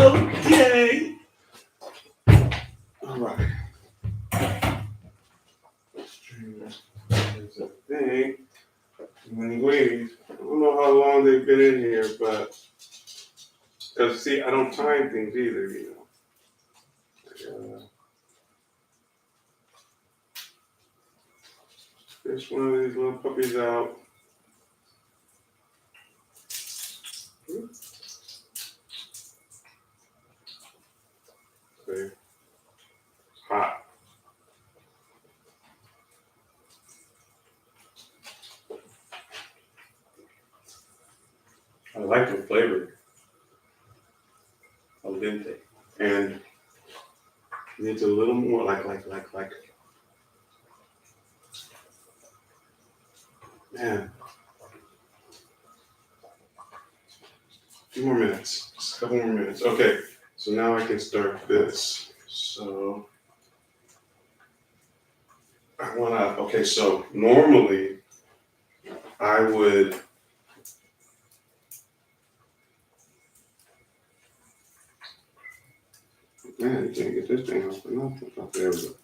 Okay. All right. There's a thing. Wait. I don't know how long they've been in here, but because see, I don't time things either, you know. Fish one of these little puppies out. Okay. Hot.
I like the flavor. Al dente.
And needs a little more like. Man. A few more minutes. Just a couple more minutes. Okay. So now I can start this. So I wanna, okay, so normally I would, man, you can't get this thing off for nothing. Oh, there we go.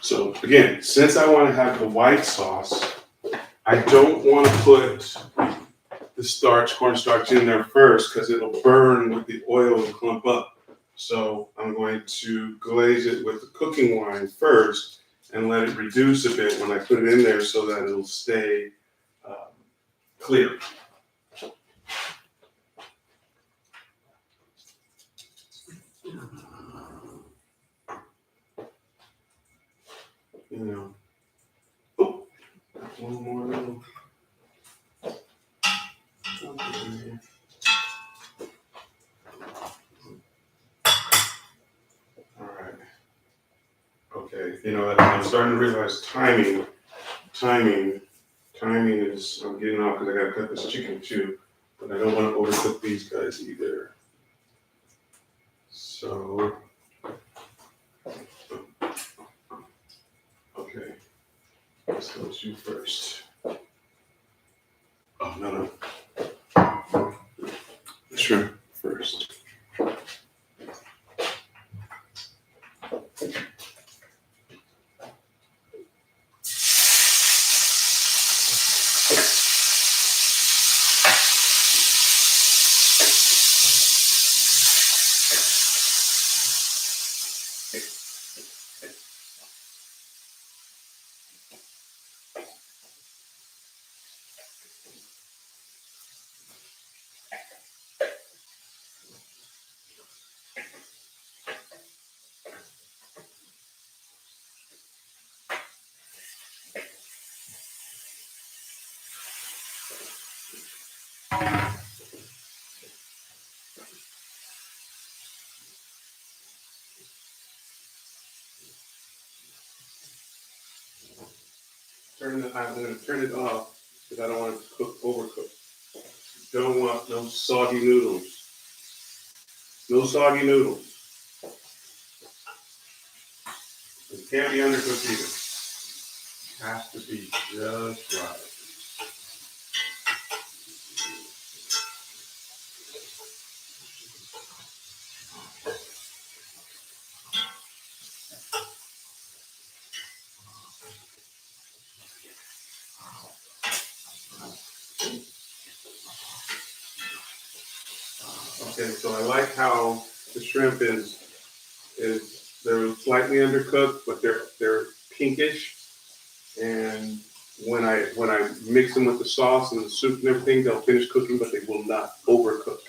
So again, since I want to have the white sauce, I don't want to put the cornstarch in there first because it'll burn with the oil and clump up. So I'm going to glaze it with the cooking wine first and let it reduce a bit when I put it in there so that it'll stay clear. You know. Oh, one more little. All right. Okay. You know, I'm starting to realize timing is, I'm getting off because I gotta cut this chicken too, but I don't want to overcook these guys either. So, okay, let's go to first. Oh, no. Shrimp first. I'm gonna turn it off because I don't want it to overcook. Don't want no soggy noodles. No soggy noodles. It can't be undercooked either. Has to be just right. Okay, so I like how the shrimp is they're slightly undercooked, but they're pinkish. And when I mix them with the sauce and the soup and everything, they'll finish cooking, but they will not overcook.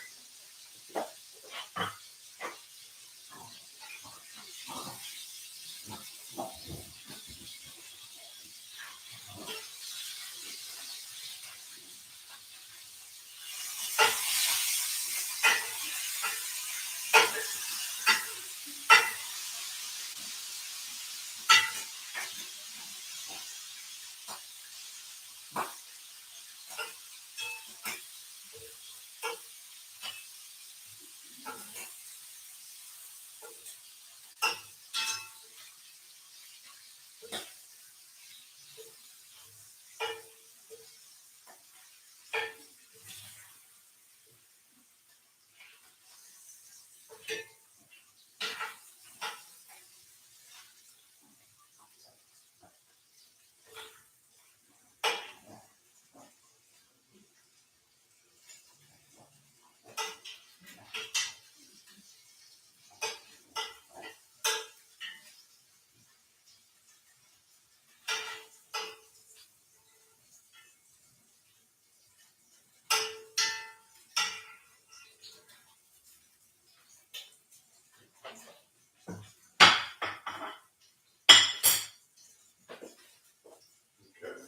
Okay.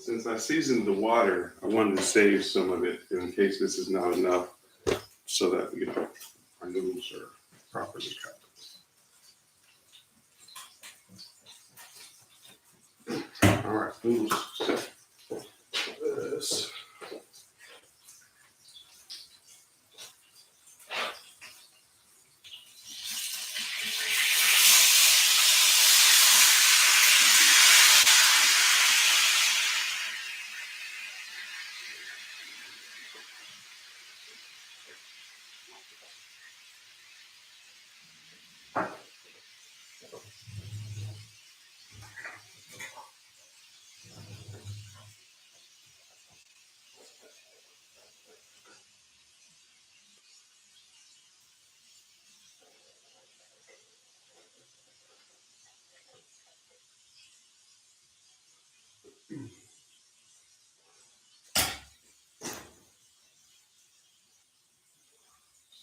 Since I seasoned the water, I wanted to save some of it in case this is not enough, so that our noodles are properly cut. All right, noodles set. This.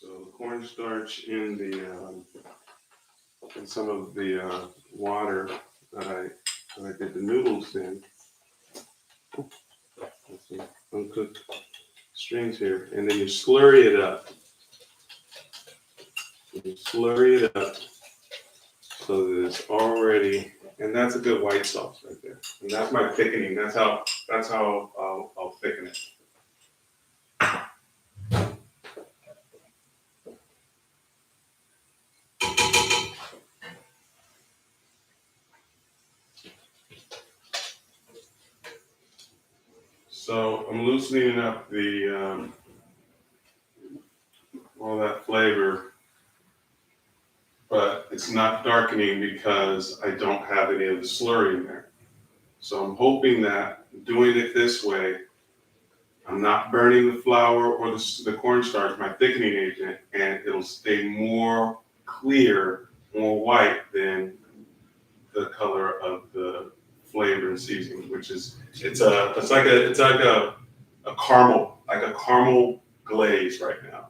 So the cornstarch in some of the water that I did the noodles in. There's some uncooked strings here, and then you slurry it up. You slurry it up so that it's already, and that's a good white sauce right there. And that's my thickening. That's how I'll thicken it. So I'm loosening up the all that flavor, but it's not darkening because I don't have any of the slurry in there. So I'm hoping that doing it this way, I'm not burning the flour or the cornstarch, my thickening agent, and it'll stay more clear, more white than the color of the flavor and seasoning, which is it's like a caramel glaze right now,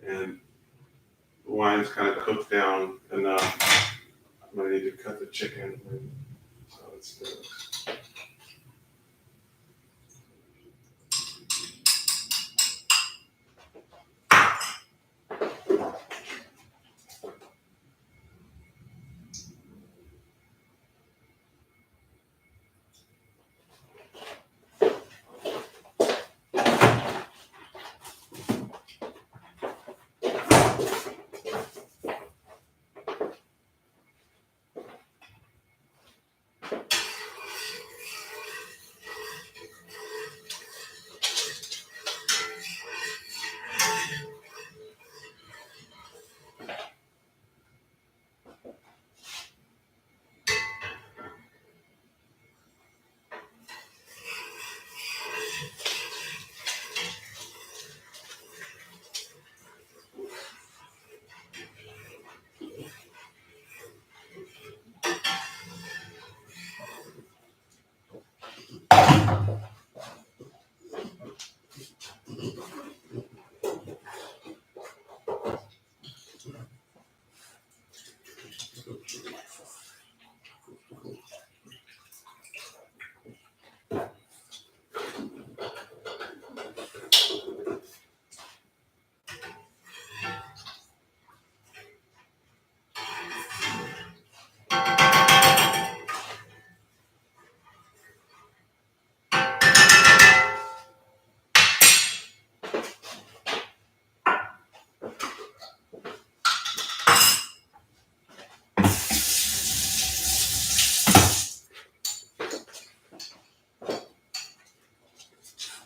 and the wine's kind of cooked down enough. I'm gonna need to cut the chicken. So let's do it.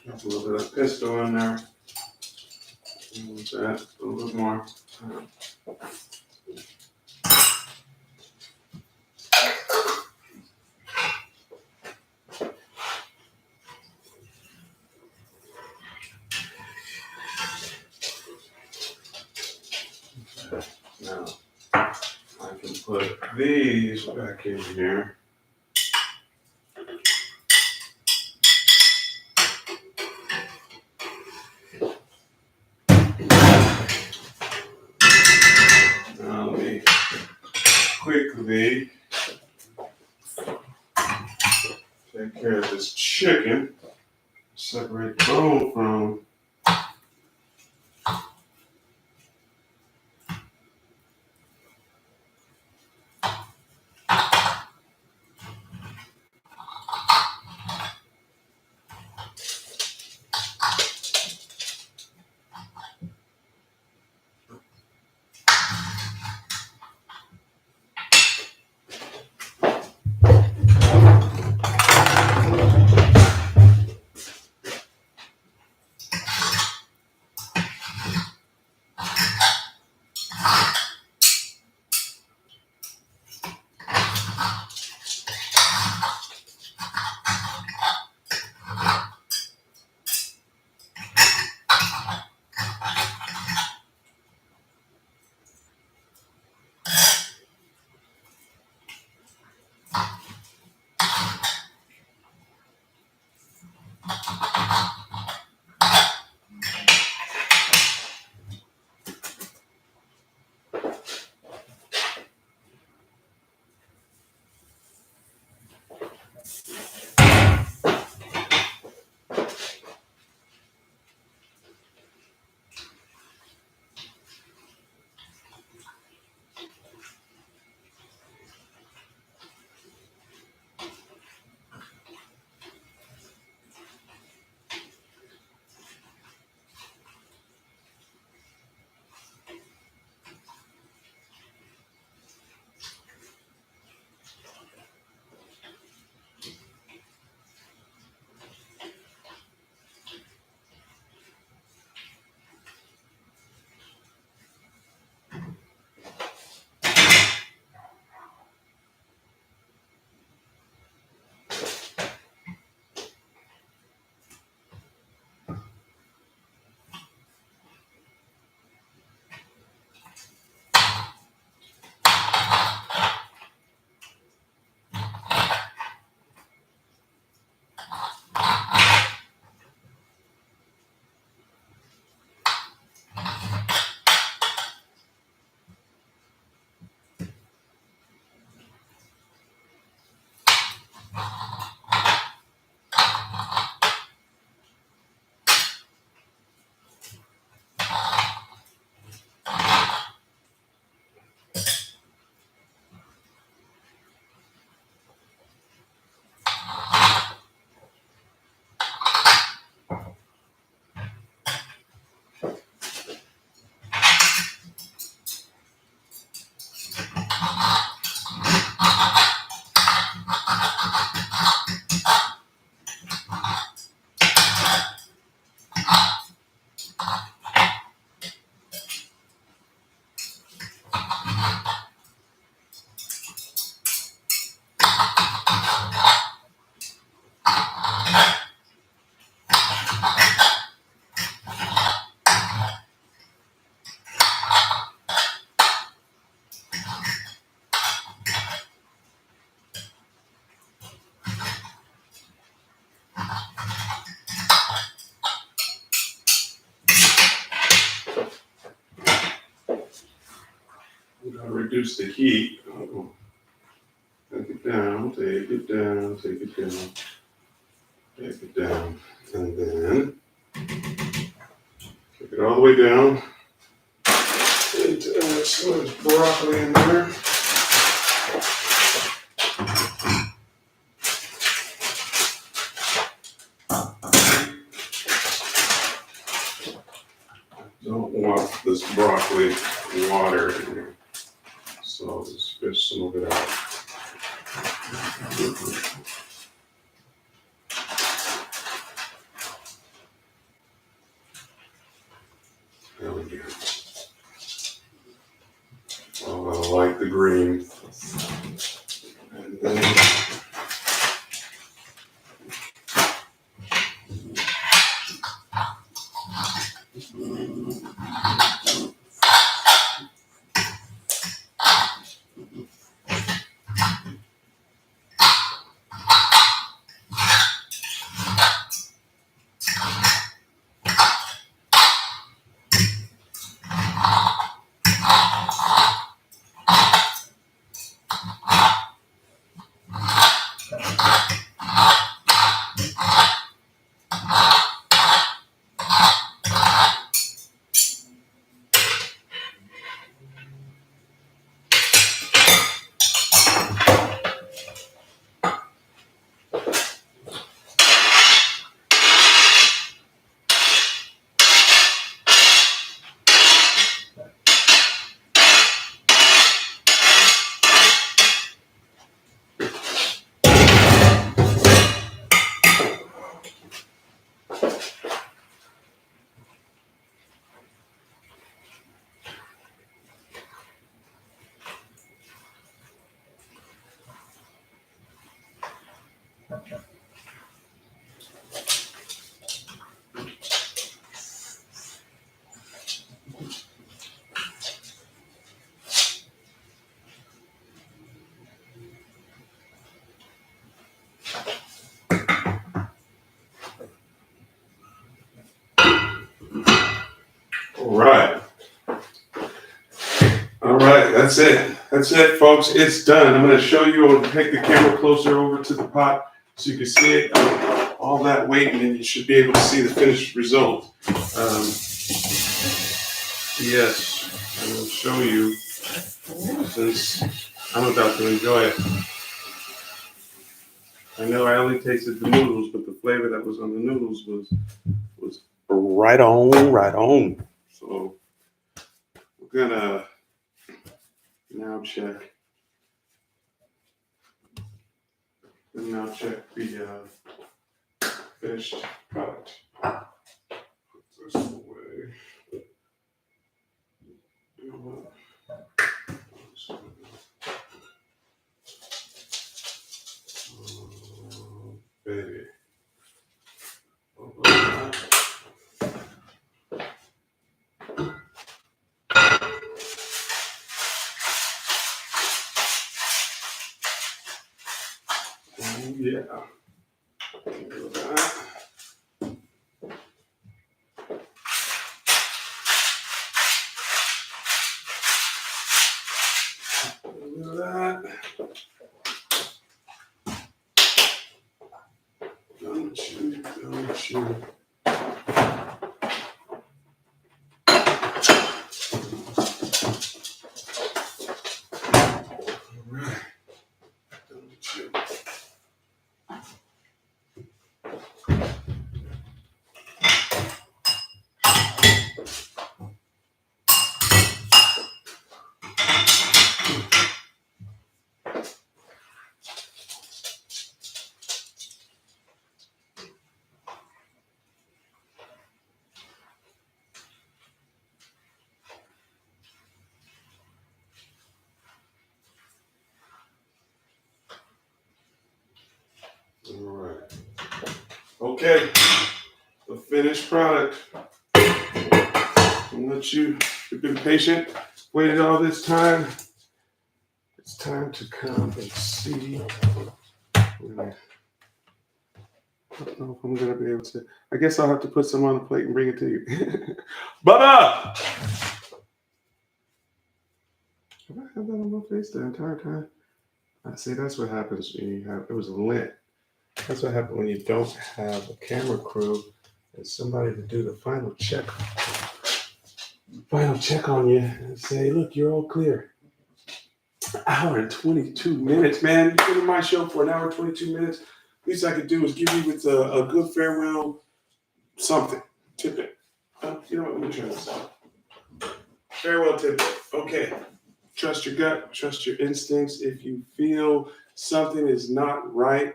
Drop a little bit of pesto in there. With that, a little bit more. Now, I can put these back in here. Now, let me quickly take care of this chicken. Separate the bone from. Reduce the heat. Take it down, take it down, take it down, take it down, and then take it all the way down. And so there's broccoli in there. Don't want this broccoli water in here. So just fish some of it out.
There we go. Oh, I like the green. And then all right. All right, that's it. That's it, folks. It's done. I'm going to show you. I'm going to take the camera closer over to the pot so you can see it. All that weight, and then you should be able to see the finished result. Yes, I will show you since I'm about to enjoy it. I know I only tasted the noodles, but the flavor that was on the noodles was right on, right on. So we're gonna now check. And now check the finished product. Put this away. You know what? Oh, baby. Oh, yeah. Look at that. Look at that. Don't you, don't you. All right. Don't you. All right. Okay. The finished product. I'll let you've been patient, waited all this time. It's time to come and see. I don't know if I'm gonna be able to. I guess I'll have to put some on the plate and bring it to you. Bubba! Have I had that on my face the entire time? I see that's what happens when you have it was lit. That's what happens when you don't have a camera crew and somebody to do the final check on you and say, look, you're all clear. An hour and 22 minutes, man. You've been in my show for an hour and 22 minutes. Least I could do is give you with a good farewell something. Tidbit. You know what? Let me try this out. Farewell tidbit. Okay. Trust your gut. Trust your instincts. If you feel something is not right,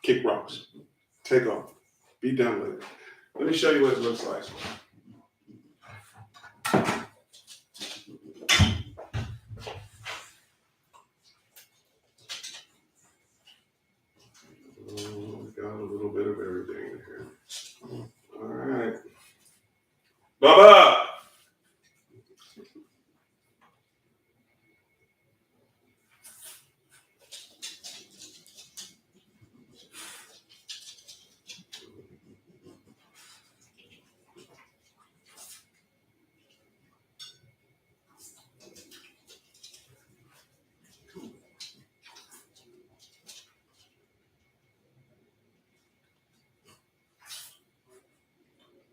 kick rocks. Take off. Be done with it. Let me show you what it looks like. Oh, we got a little bit of everything in here. All right. Bubba!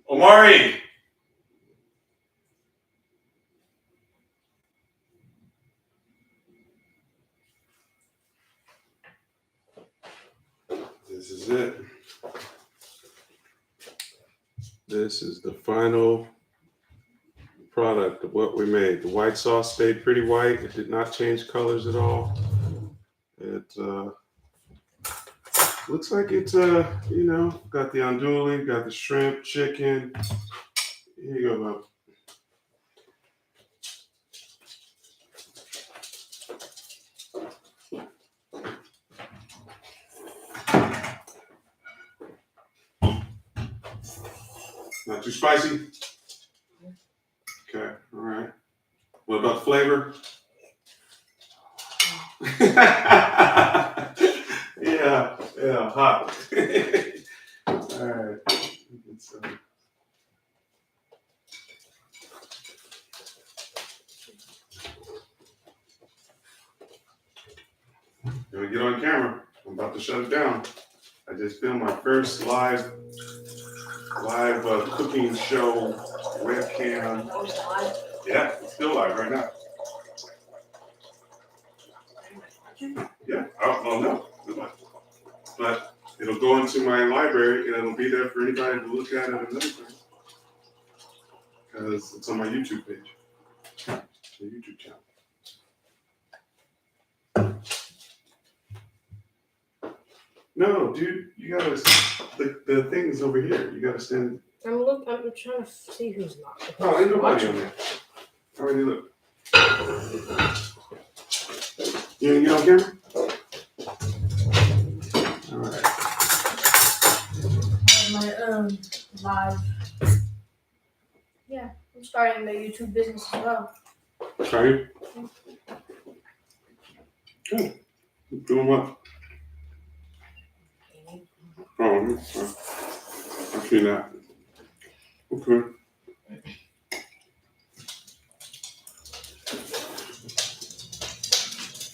Omari! This is it. This is the final product of what we made. The white sauce stayed pretty white. It did not change colors at all. It looks like it's got the andouille, got the shrimp, chicken. Here you go, bub. Not too spicy? Okay, all right. What about the flavor? yeah, hot. All right. Gonna get on camera. I'm about to shut it down. I just filmed my first live cooking show webcam.
Oh, it's live?
Yeah, it's still live right now. Yeah, oh no, but it'll go into my library and it'll be there for anybody to look at another time. Because it's on my YouTube page, the YouTube channel. No, dude, you gotta. The thing is over here. You gotta stand.
I'm trying to see who's not.
Oh, ain't nobody on there. Already look. You gonna get on camera? All right.
My live. Yeah, I'm starting the YouTube business as well.
Are you? Good. Doing what? Oh, I see that. Okay.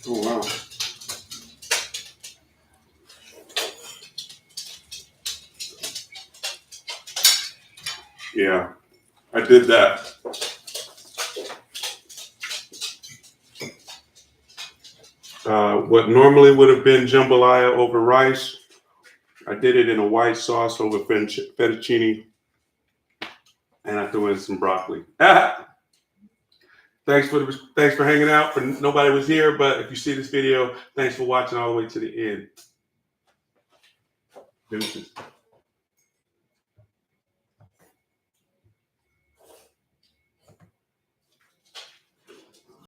Oh, wow. Yeah, I did that. What normally would have been jambalaya over rice, I did it in a white sauce over fettuccine, and I threw in some broccoli. Thanks for hanging out. Nobody was here, but if you see this video, thanks for watching all the way to the end. Deuces.